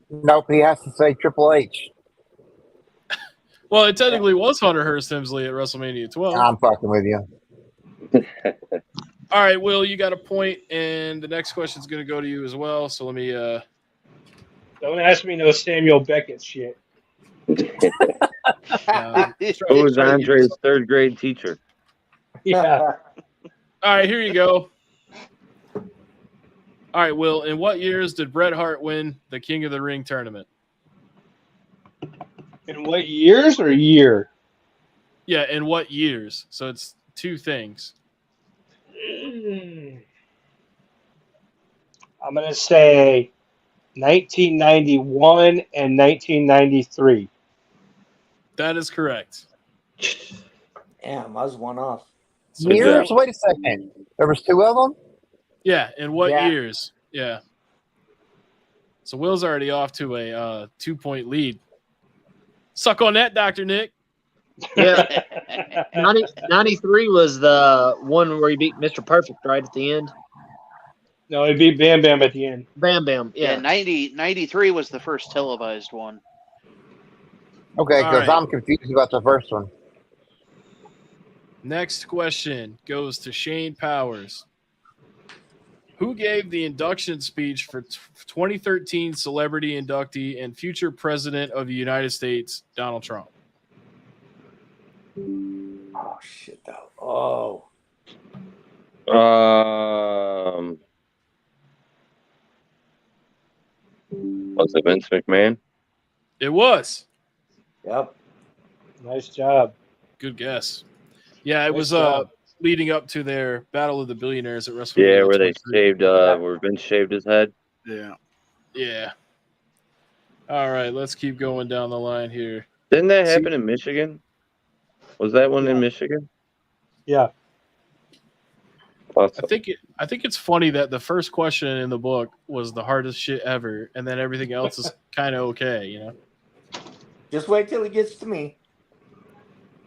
Nope, he has to say Triple H. well, it technically was Hunter Hearst Helmsley at WrestleMania 12. I'm fucking with you. All right, Will, you got a point, and the next question is going to go to you as well. So let me. Don't ask me no Samuel Beckett shit. Who was Andre's third grade teacher? Yeah. All right, here you go. All right, Will, in what years did Bret Hart win the King of the Ring tournament? In what years or year? Yeah, in what years? So it's two things. I'm going to say 1991 and 1993. That is correct. Damn, I was one off. So, Years? Wait a second. There was two of them? yeah, in what Yeah. years? Yeah. So Will's already off to a 2-point lead. Suck on that, Dr. Nick. Yeah, 93 was the one where he beat Mr. Perfect right at the end. No, it beat Bam Bam at the end. Bam Bam. Yeah, Yeah. 93 was the first televised one. Okay, All because right. I'm confused about the first one. Next question goes to Shane Powers. Who gave the induction speech for 2013 celebrity inductee and future president of the United States, Donald Trump? Oh shit! Though. Oh, Was it Vince McMahon? It was. yep. Nice job. Good guess. Yeah, it Nice was job. leading up to their Battle of the Billionaires at WrestleMania. Yeah, where they 23. shaved, where Vince shaved his head. Yeah. Yeah. All right, let's keep going down the line here. Didn't that See- happen in Michigan? Was that one in Michigan? Yeah. Thought so. I think it's funny that the first question in the book was the hardest shit ever, and then everything else is kind of okay, you know. Just wait till it gets to me.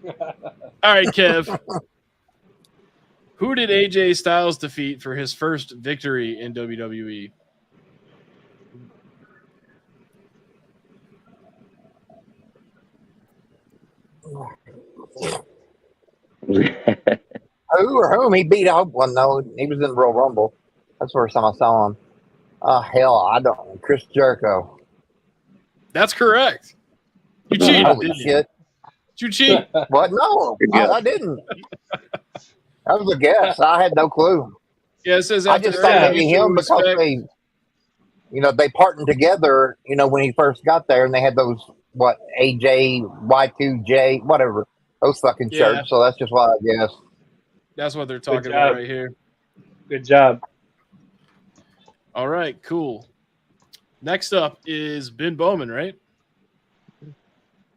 All right, Kev. Who did AJ Styles defeat for his first victory in WWE? Who or whom he beat? I hope one. No, he was in the Royal Rumble. That's the first time I saw him. Hell, I don't. Chris Jericho. That's correct. You cheated, Holy didn't you? shit! Did you cheat? What? No, Good guess. I didn't. That was a guess. I had no clue. Yeah, it says I after just their thought maybe mutual him because respect- they partnered together. When he first got there, and they had those AJ Y2J whatever those fucking Yeah. shirts. So that's just why I guess. That's what they're talking Good about job. right here. Good job. All right, cool. Next up is Ben Bowman, right?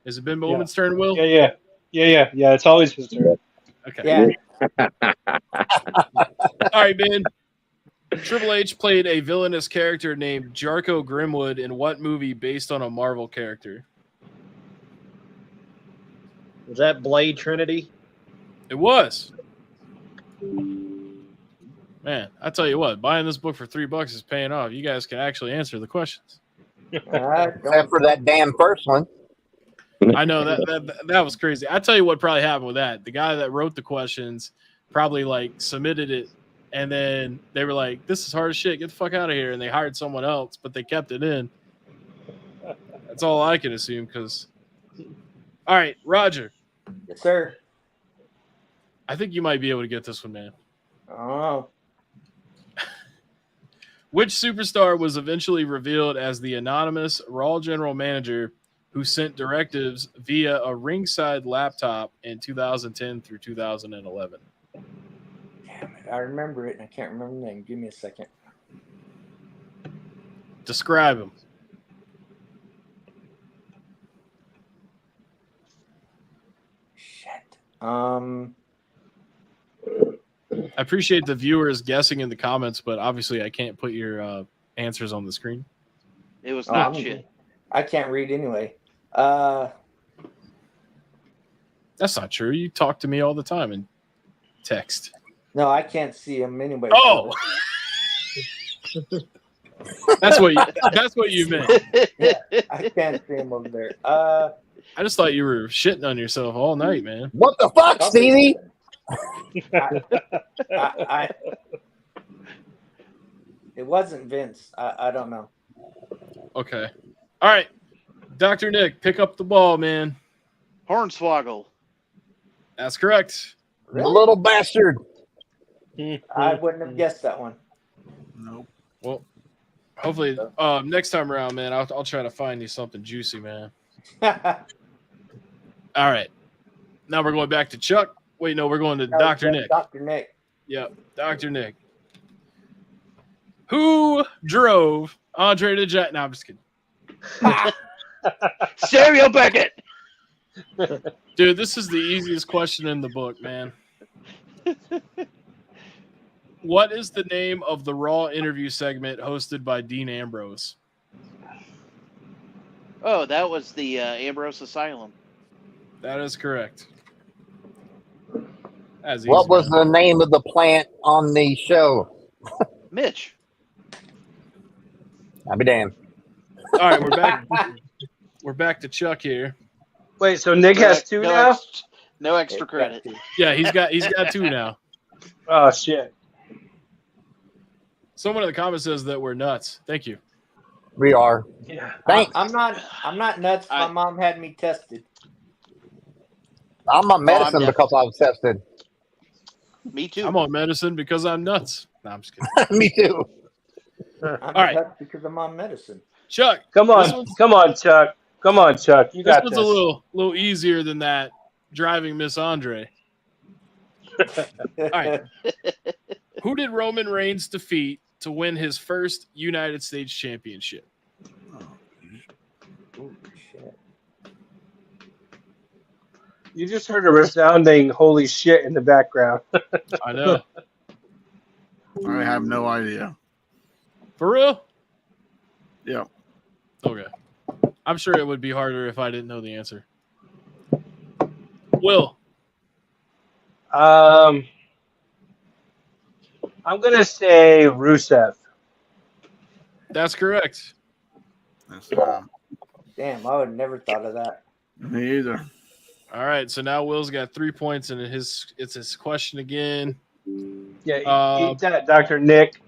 Is it Ben Bowman's turn, Will? Yeah. It's always his turn. Okay. Yeah. All right, Ben. Triple H played a villainous character named Jarko Grimwood in what movie based on a Marvel character? Was that Blade Trinity? It was. Man, I tell you what, buying this book for $3 is paying off. You guys can actually answer the questions. Except for that damn first one. I know that was crazy. I tell you what probably happened with that. The guy that wrote the questions probably submitted it, and then they were like, "This is hard as shit. Get the fuck out of here!" And they hired someone else, but they kept it in. That's all I can assume. Because, all right, Roger, Yes, sir. I think you might be able to get this one, man. Oh. Which superstar was eventually revealed as the anonymous Raw general manager who sent directives via a ringside laptop in 2010 through 2011? Damn it. I remember it and I can't remember the name. Give me a second. Describe him. Shit. I appreciate the viewers guessing in the comments, but obviously I can't put your answers on the screen. It was not I'm- shit. I can't read anyway. That's not true. You talk to me all the time in text. No, I can't see him anyway. Oh, that's what you meant. I can't see him over there. I just thought you were shitting on yourself all night, man. What the fuck, Stevie? I it wasn't Vince. I don't know. Okay. All right. Dr. Nick, pick up the ball, man. Hornswoggle. That's correct. The little bastard. I wouldn't have guessed that one. Nope. Well, hopefully next time around, man, I'll try to find you something juicy, man. All right. Now we're going back to Chuck. Wait, no, we're going to Dr. Nick. Dr. Nick. Yep, Dr. Nick. Who drove Andre the Giant? No, I'm just kidding. Samuel Beckett. Dude, this is the easiest question in the book, man. What is the name of the Raw interview segment hosted by Dean Ambrose? Oh, that was the Ambrose Asylum. That is correct. That's What easy, was man. the name of the plant on the show? Mitch. I'll be damned. All right, we're back. We're back to Chuck here. Wait, so Nick has two now? No extra credit. Yeah, he's got two now. Oh shit. Someone in the comments says that we're nuts. Thank you. We are. Yeah. Thanks. I'm not nuts. My mom had me tested. I'm on medicine I'm because I was tested. Me too. I'm on medicine because I'm nuts. No, I'm just kidding. Me too. I'm All right. nuts because I'm on medicine. Chuck, Come this on, one's- come on, Chuck. Come on, Chuck. You this got one's this. a little easier than that. Driving Miss Andre. All right. Who did Roman Reigns defeat to win his first United States Championship? Ooh, shit. You just heard a resounding "holy shit" in the background. I know. I have no idea. For real? Yeah. Okay. I'm sure it would be harder if I didn't know the answer. Will. I'm gonna say Rusev. That's correct. That's, Damn, I would have never thought of that. me either. All right, so now Will's got 3 points, and it's his question again. Yeah, eat that, Dr. Nick.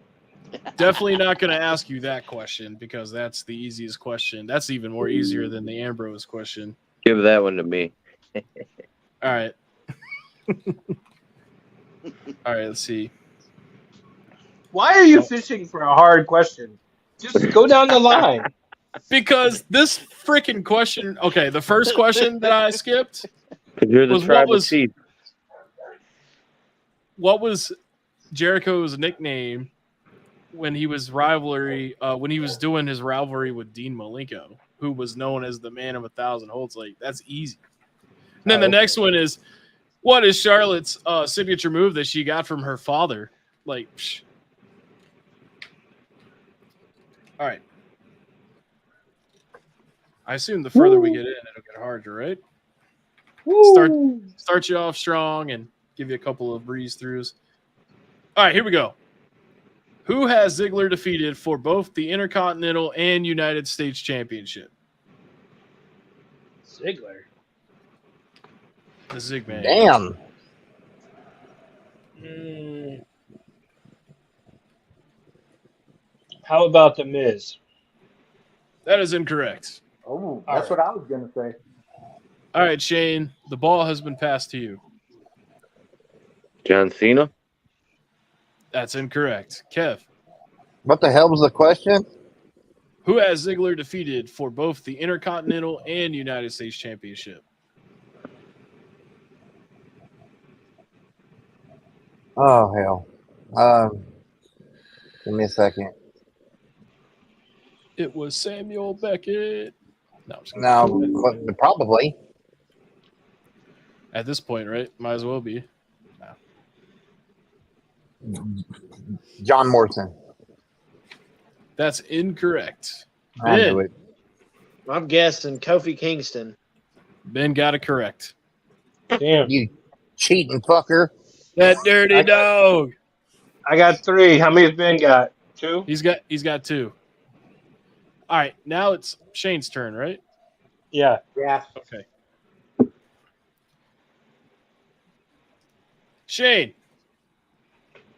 Definitely not going to ask you that question because that's the easiest question. That's even more easier than the Ambrose question. Give that one to me. All right. All right, let's see. Why are you fishing for a hard question? Just go down the line. Because this freaking question, okay, the first question that I skipped Because you're the was tribal chief. what was Jericho's nickname when he was doing his rivalry with Dean Malenko, who was known as the man of 1,000 holds. Like, that's easy. And then the next one is, what is Charlotte's signature move that she got from her father? Like, psh. All right. I assume the further we get in, it'll get harder, right? Start you off strong and give you a couple of breeze throughs. All right, here we go. Who has Ziggler defeated for both the Intercontinental and United States Championship? Ziggler. The Zigman. Damn. How about the Miz? That is incorrect. Oh, that's what I was gonna say. All right, Shane, the ball has been passed to you. John Cena? That's incorrect. Kev, What the hell was the question? who has Ziggler defeated for both the Intercontinental and United States Championship? Oh hell. Give me a second. It was Samuel Beckett. No, I'm just kidding. No, probably. At this point, right? Might as well be. John Morrison. That's incorrect. I knew Ben, it. I'm guessing Kofi Kingston. Ben got it correct. Damn. You cheating fucker. That dirty dog. I got 3. How many has Ben got? 2? He's got 2. All right, now it's Shane's turn, right? Yeah. Yeah. Okay. Shane,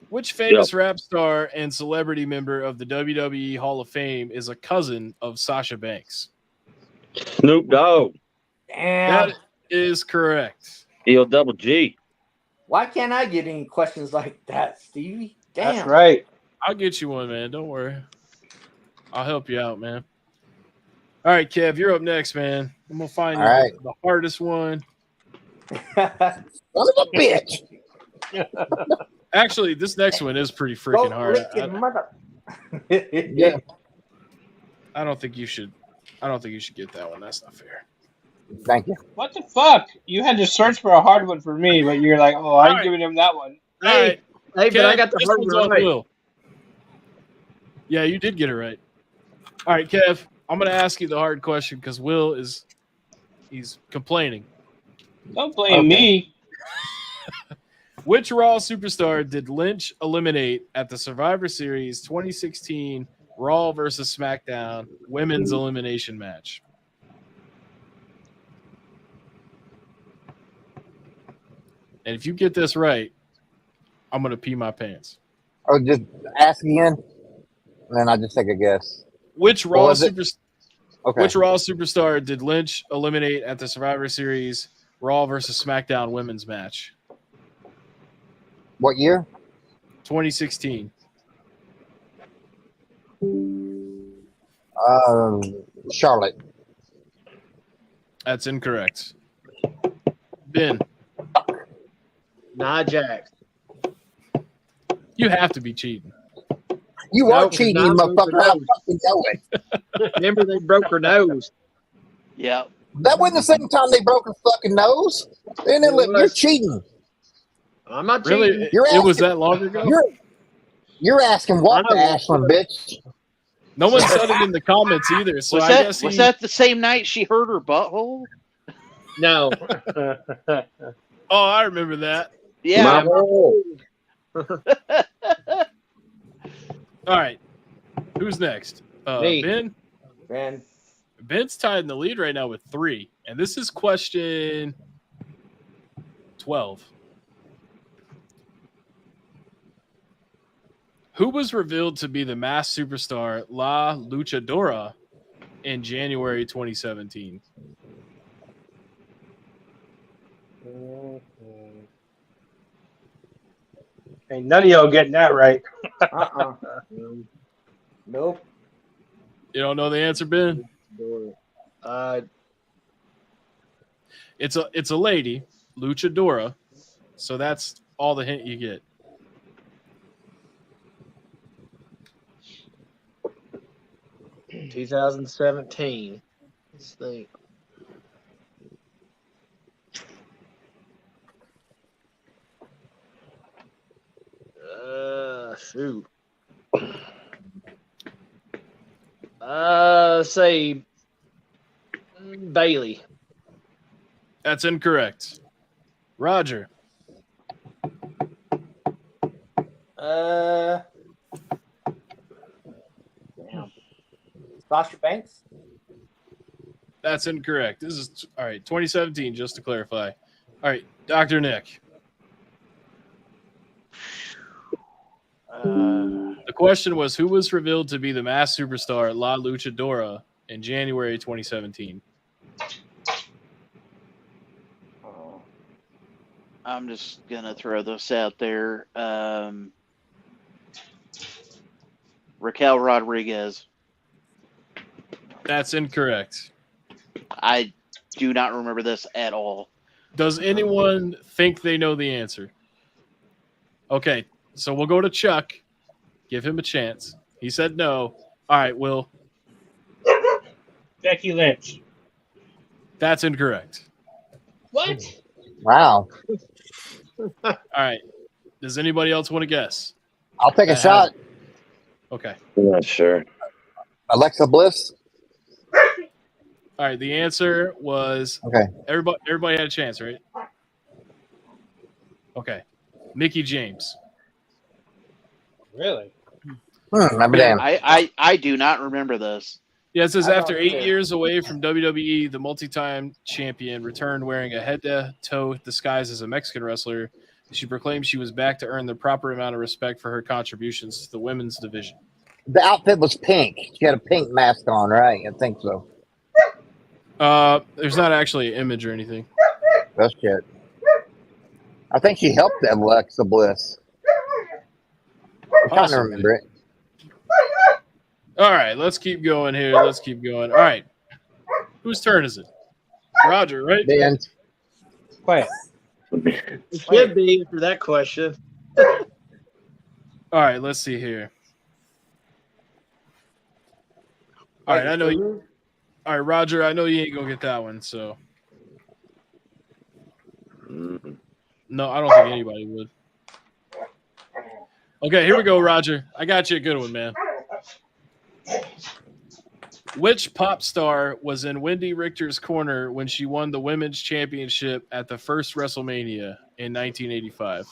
which famous rap star and celebrity member of the WWE Hall of Fame is a cousin of Sasha Banks? Snoop Dogg. Damn. That is correct. Double G. Why can't I get any questions like that, Stevie? Damn. That's right. I'll get you one, man. Don't worry. I'll help you out, man. All right, Kev, you're up next, man. I'm going to find All you right. the hardest one. Son of a bitch. Actually, this next one is pretty freaking hard. lick your mother. Yeah. I don't think you should get that one. That's not fair. Thank you. What the fuck? You had to search for a hard one for me, but you're like, oh, I'm right. giving him that one. All right. Hey, but I got the this hard one's one on right. Will. Yeah, you did get it right. All right, Kev, I'm going to ask you the hard question because Will he's complaining. Don't blame me. Which Raw superstar did Lynch eliminate at the Survivor Series 2016 Raw versus SmackDown Women's Elimination Match? And if you get this right, I'm going to pee my pants. Oh, just ask again, and then I'll just take a guess. Which What Raw was it? superstar? Okay. Which Raw superstar did Lynch eliminate at the Survivor Series Raw versus SmackDown Women's match? What year? 2016. Charlotte. That's incorrect. Ben, Nia Jax. you have to be cheating. You No, are 'cause cheating, Nia broke motherfucker. her I nose. fucking know it. Remember they broke her nose. Yeah. That wasn't the second time they broke her fucking nose. Then It you're was. cheating. I'm not cheating. Really? You're It was asking- that long ago? You're asking what I to know. Ashland, bitch? No one said it in the comments either. So Was I that guess was that the same night she hurt her butthole? No. Oh, I remember that. Yeah. My hole. All right. Who's next? Me. Ben? Ben. Ben's tied in the lead right now with 3. And this is question 12. Who was revealed to be the masked superstar La Luchadora in January 2017? Ain't none of y'all getting that right. Nope. You don't know the answer, Ben? It's a lady, Luchadora. So that's all the hint you get. – 2017. Let's think. Shoot. Say Bailey. That's incorrect. Roger. Damn. Sasha Banks. That's incorrect. This is all right. 2017, just to clarify. All right, Dr. Nick. The question was, who was revealed to be the masked superstar La Luchadora in January 2017? I'm just gonna throw this out there. Raquel Rodriguez. That's incorrect. I do not remember this at all. Does anyone think they know the answer? Okay, so we'll go to Chuck. Give him a chance. He said no. All right, Will. Becky Lynch. That's incorrect. What? Wow. All right. Does anybody else want to guess? I'll take a shot. Okay. I'm not sure. Alexa Bliss. All right. The answer was Okay. Everybody had a chance, right? Okay. Mickey James. Really? Remember damn. I do not remember this. Yeah, it says I after don't 8 either. years away from WWE, the multi-time champion returned wearing a head-to-toe disguise as a Mexican wrestler. She proclaimed she was back to earn the proper amount of respect for her contributions to the women's division. The outfit was pink. She had a pink mask on, right? I think so. There's not actually an image or anything. That's shit. I think she helped Alexa Bliss. I'm trying to Possibly. remember it. All right, let's keep going here. Let's keep going. All right. Whose turn is it? Roger, right? Ben. Quiet. It should be for that question. All right, let's see here. All right, I know you. All right, Roger, I know you ain't gonna get that one, so no, I don't think anybody would. Okay, here we go, Roger. I got you a good one, man. Which pop star was in Wendy Richter's corner when she won the women's championship at the first WrestleMania in 1985?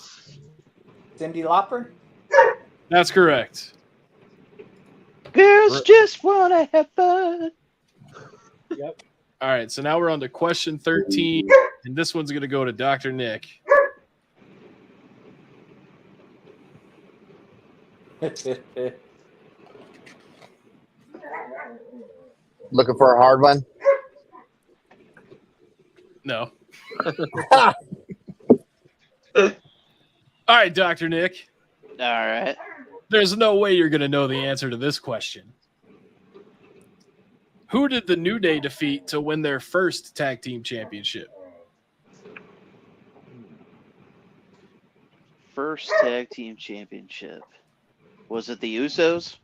Cyndi Lauper. That's correct. Girls just wanna have fun. Yep. All right, so now we're on to question 13, and this one's going to go to Dr. Nick. Looking for a hard one? No. All right, Dr. Nick. All right. There's no way you're going to know the answer to this question. Who did the New Day defeat to win their first tag team championship? First tag team championship. Was it the Usos?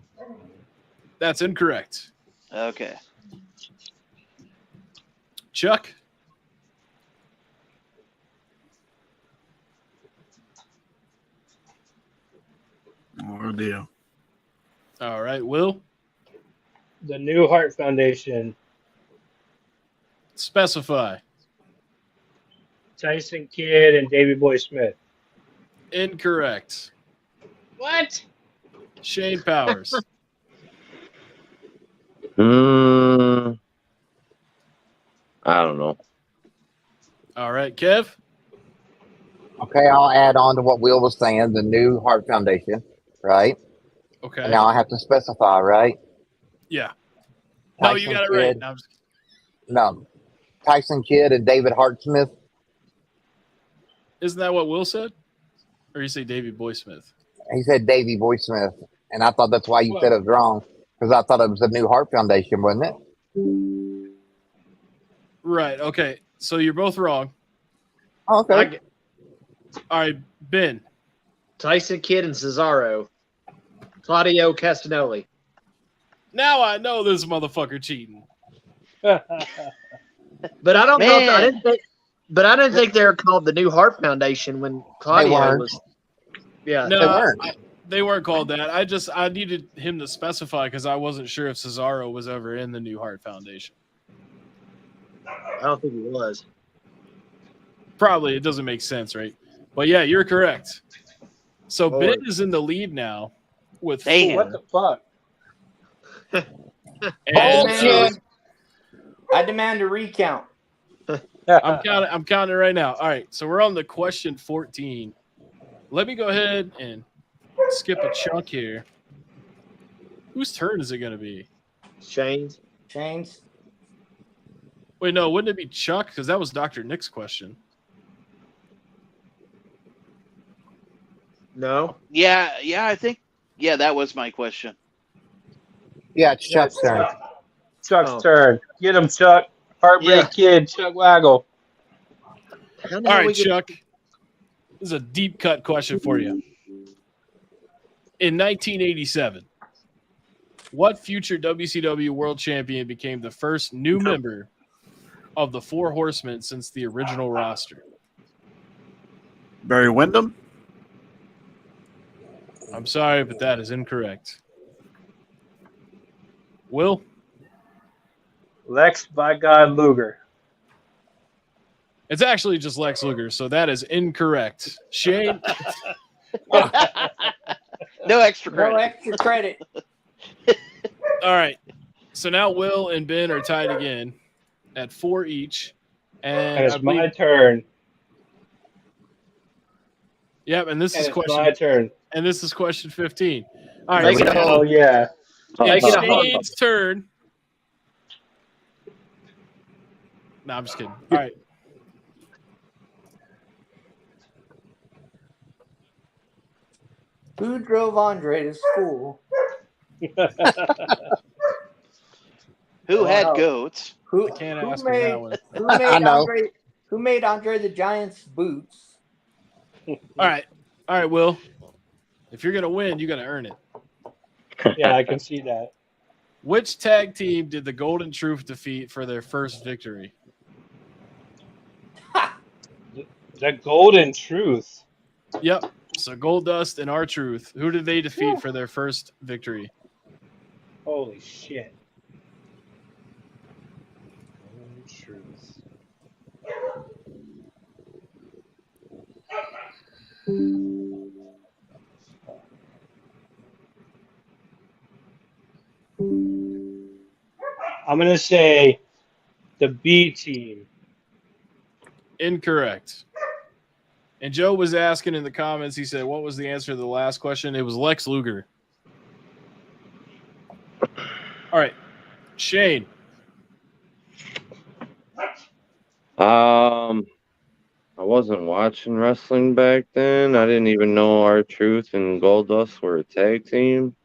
That's incorrect. Okay. Chuck? Oh, dear. All right, Will? The New Heart Foundation. Specify. Tyson Kidd and Davey Boy Smith. Incorrect. What? Shane Powers. I don't know. All right, Kev. Okay, I'll add on to what Will was saying, the new Heart Foundation, right? Okay. And now I have to specify, right? Yeah. No, you Tyson got it right. Kidd. No, I'm just- No, Tyson Kidd and David Hartsmith. Isn't that what Will said? Or you say Davey Boy Smith? He said Davey Boy Smith, and I thought that's why you said it was wrong, because I thought it was the new Heart Foundation, wasn't it? Right. Okay. So you're both wrong. Okay. All right, Ben. Tyson Kidd and Cesaro. Claudio Castagnoli. Now I know this motherfucker cheating. But I don't know. Man. I didn't think they were called the New Heart Foundation when Claudio weren't. was. Yeah. No, They weren't. they weren't called that. I needed him to specify because I wasn't sure if Cesaro was ever in the New Heart Foundation. I don't think he was. Probably. It doesn't make sense, right? But yeah, you're correct. So Lord. Ben is in the lead now with Damn. What the fuck? 4. I And demand- I demand a recount. I'm counting right now. All right, so we're on the question 14. Let me go ahead and skip a chunk here. Whose turn is it going to be? Shane's. Shane's. Wait, no, wouldn't it be Chuck? Because that was Dr. Nick's question. No. Yeah, I think. Yeah, that was my question. Yeah, it's Chuck's turn. Chuck's Oh. turn. Get him, Chuck. Heartbreak Yeah. Kid, Chuck Waggle. All right, Chuck. This is a deep cut question for you. In 1987, what future WCW World Champion became the first new member of the Four Horsemen since the original roster? Barry Windham. I'm sorry, but that is incorrect. Will? Lex by God Luger. It's actually just Lex Luger, so that is incorrect. Shane? No extra No credit. extra credit. All right. So now Will and Ben are tied again at 4 each. And And it's I believe, my turn. yep, and this And is it's question my turn. and this is question 15. All right. Make it So a now Oh, yeah. it's Make it a hard Shane's turn. No, I'm just kidding. All right. Who drove Andre to school? Who had Wow. goats? Who, I can't who ask him made that one. who made I know. Andre the Giant's boots? All right. All right, Will. If you're going to win, you got to earn it. Yeah, I can see that. Which tag team did the Golden Truth defeat for their first victory? The Golden Truth. Yep. So Goldust and R-Truth. Who did they defeat for their first victory? Holy shit. Golden Truth. I'm going to say the B team. Incorrect. And Joe was asking in the comments, he said, what was the answer to the last question? It was Lex Luger. All right. Shane. I wasn't watching wrestling back then. I didn't even know R-Truth and Goldust were a tag team.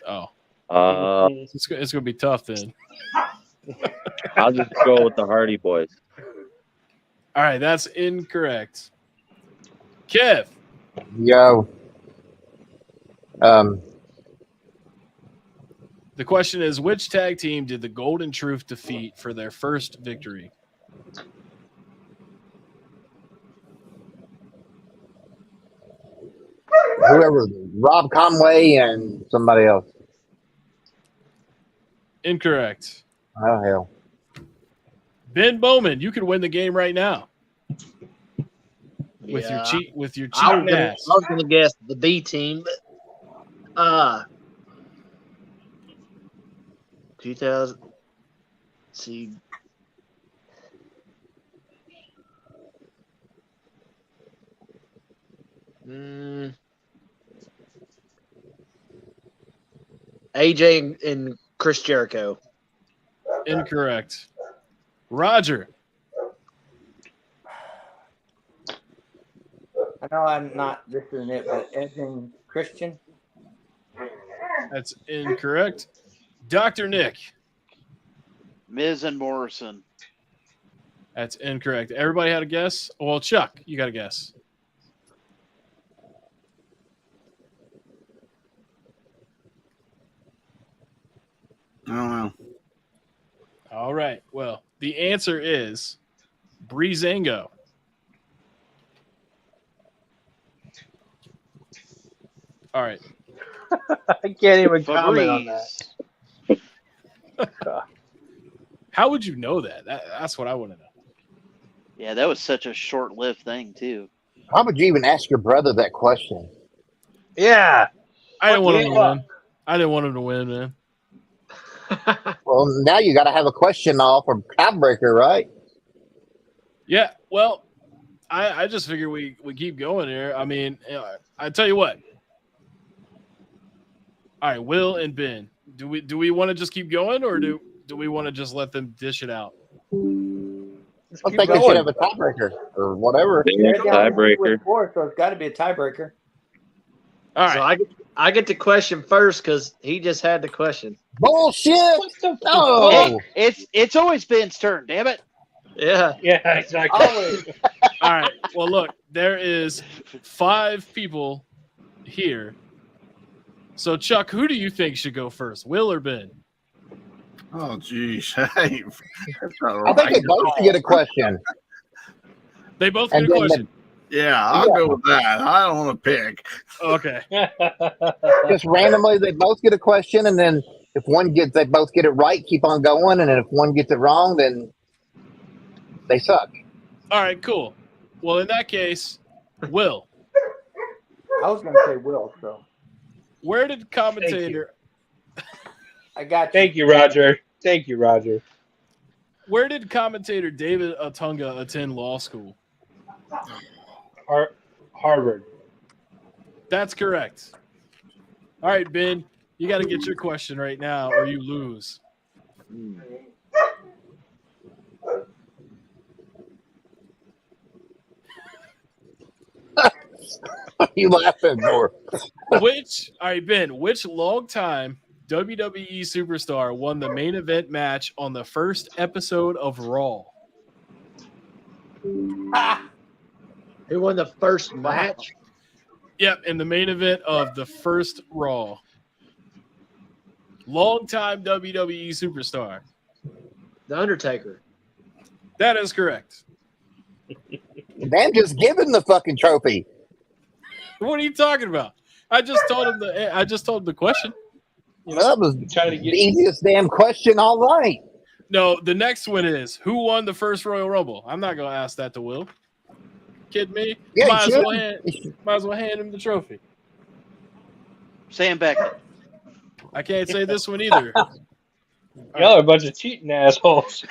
Oh, I'll it's going to be tough then. just go with the Hardy Boys. All right. That's incorrect. Kev. Yo. The question is, which tag team did the Golden Truth defeat for their first victory? Whoever, Rob Conway and somebody else. Incorrect. Oh, hell. Ben Bowman, you could win the game right now with Yeah. your I cheating ass. was gonna guess the B team, but 2000. See. AJ and Chris Jericho. Incorrect. Roger. I know I'm not. This isn't it, but Edge and Christian. That's incorrect. Dr. Nick. Miz and Morrison. That's incorrect. Everybody had a guess? Well, Chuck, you got a guess. I don't know. All right. Well, the answer is Breezango. All right. I can't even comment on that. Febreze. How would you know that? That's what I want to know. Yeah, that was such a short-lived thing too. How would you even ask your brother that question? Yeah. I didn't want him to Yeah. win. I didn't want him to win, man. Well, now you got to have a question now for tiebreaker, right? Yeah. Well, I just figure we keep going here. I mean, I tell you what. All right, Will and Ben. Do we want to just keep going, or do we want to just let them dish it out? I think we should have a tiebreaker or whatever. They're down Tiebreaker. 2-4, so it's got to be a tiebreaker. All right. So I get the question first because he just had the question. Bullshit! What the No! It's always Ben's turn. Damn it. Yeah. Yeah, exactly. Always. All right. Well, look, there is 5 people here. So, Chuck, who do you think should go first, Will or Ben? Oh, geez. Hey, that's not I right. think they both should get a question. They both get And a then question. Yeah, I'll go with that. I don't want to pick. Okay. Just randomly, they both get a question, and then if they both get it right, keep on going, and then if one gets it wrong, then they suck. All right, cool. Well, in that case, Will, I was going to say Will, so where did commentator I got you. Thank you, Roger. Thank you, Roger. where did commentator David Otunga attend law school? Harvard. That's correct. All right, Ben, you got to get your question right now, or you lose. What are you laughing for? All right, Ben, which longtime WWE superstar won the main event match on the first episode of Raw? Who won the first match? Yep, in the main event of the first Raw. Longtime WWE superstar. The Undertaker. That is correct. Damn, just give him the fucking trophy. What are you talking about? I just told him the question. That was Trying to the get easiest damn question all right. No, the next one is who won the first Royal Rumble? I'm not gonna ask that to Will. Kid me? Yeah, might you as well hand him the trophy. Sam Beckett. I can't say this one either. y'all are a bunch of cheating assholes.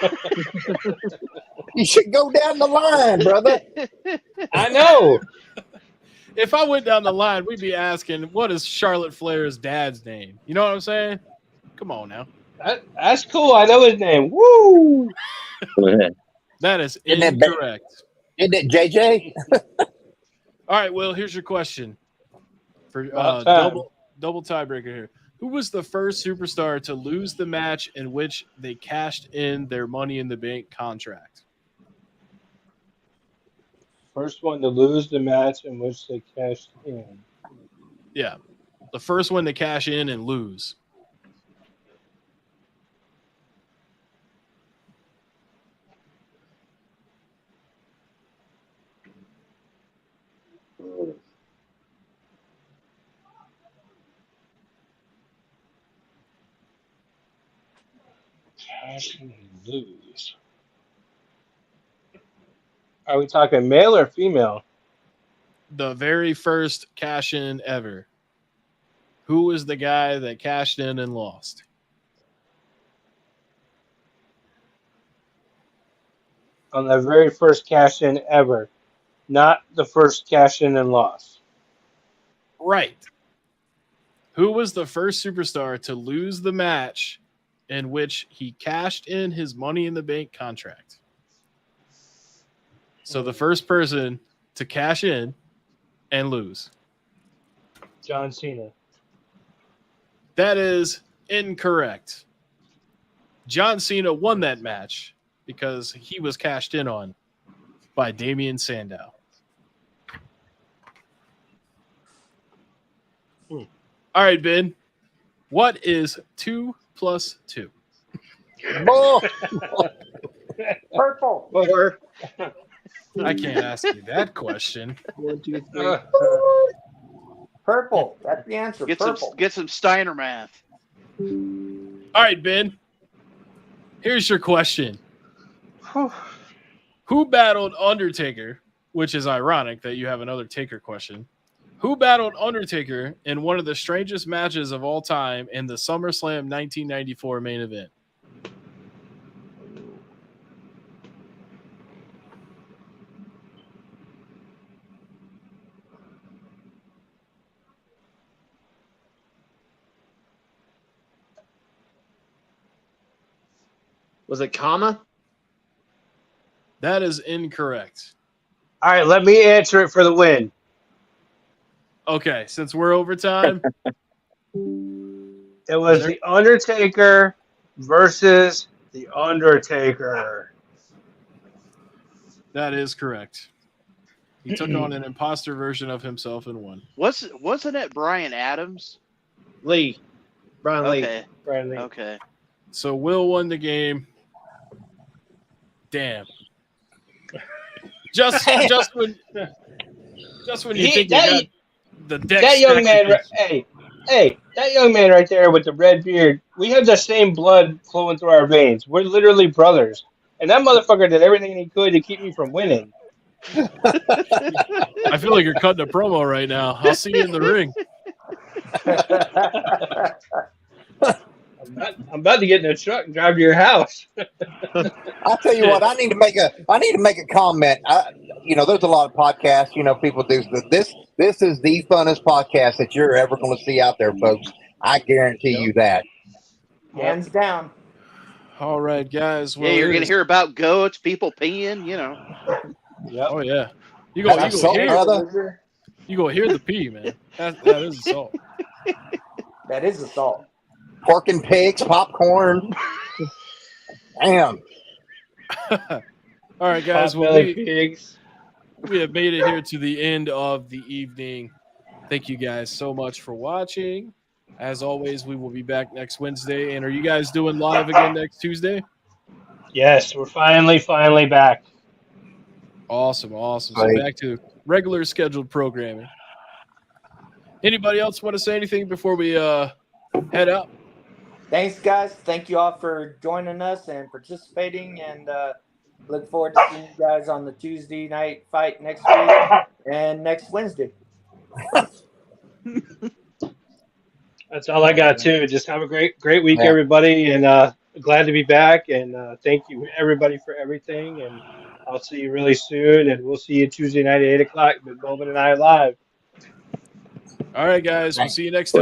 You should go down the line, brother. I know. If I went down the line, we'd be asking, what is Charlotte Flair's dad's name? You know what I'm saying? Come on now. That's cool. I know his name. Woo! That is Isn't that bad? incorrect. Isn't it JJ? All right, Will, here's your question for About time. double tiebreaker here. Who was the first superstar to lose the match in which they cashed in their Money in the Bank contract? First one to lose the match in which they cashed in. Yeah, the first one to cash in and lose. Cash in and lose. Are we talking male or female? The very first cash in ever. Who was the guy that cashed in and lost? On the very first cash in ever, not the first cash in and loss. Right. Who was the first superstar to lose the match in which he cashed in his Money in the Bank contract? So the first person to cash in and lose. John Cena. That is incorrect. John Cena won that match because he was cashed in on by Damian Sandow. All right, Ben. What is 2 + 2? Bull. Purple. Or I can't ask you that question. 1, 2, 3. Purple. That's the answer. Purple. Get some Steiner math. All right, Ben. Here's your question. Who battled Undertaker, which is ironic that you have another Taker question. Who battled Undertaker in one of the strangest matches of all time in the SummerSlam 1994 main event? Was it Kama? That is incorrect. All right, let me answer it for the win. Okay, since we're overtime, It was The Undertaker versus The Undertaker. that is correct. He took on an imposter version of himself and won. Wasn't it Brian Adams? Lee. Brian Lee. Okay. Brian Lee. Okay. So Will won the game. Damn. Just when you think you got the deck That young stacked man, against you. hey, that young man right there with the red beard, we have the same blood flowing through our veins. We're literally brothers. And that motherfucker did everything he could to keep me from winning. I feel like you're cutting a promo right now. I'll see you in the ring. I'm about to get in a truck and drive to your house. I'll tell you what. I need to make a comment. There's a lot of podcasts. People do this. This is the funnest podcast that you're ever going to see out there, folks. I guarantee you that. Hands down. All right, guys. Well, Yeah, you're it gonna is- hear about goats, people peeing. Yep. Oh yeah. You That's go salt, hear brother. you go hear the pee, man. That is assault. That is assault. Pork and pigs, popcorn. Damn. All right, guys. Well, Potbelly pigs. we have made it here to the end of the evening. Thank you guys so much for watching. As always, we will be back next Wednesday. And are you guys doing live again next Tuesday? Yes, we're finally back. Awesome. So Right. back to regular scheduled programming. Anybody else want to say anything before we head out? Thanks, guys. Thank you all for joining us and participating. And look forward to seeing you guys on the Tuesday night fight next week and next Wednesday. That's all I got too. Just have a great week, Yeah. everybody, and glad to be back. And thank you everybody for everything. And I'll see you really soon. And we'll see you Tuesday night at 8:00. Big Bowman and I live. All right, guys. We'll see you next time.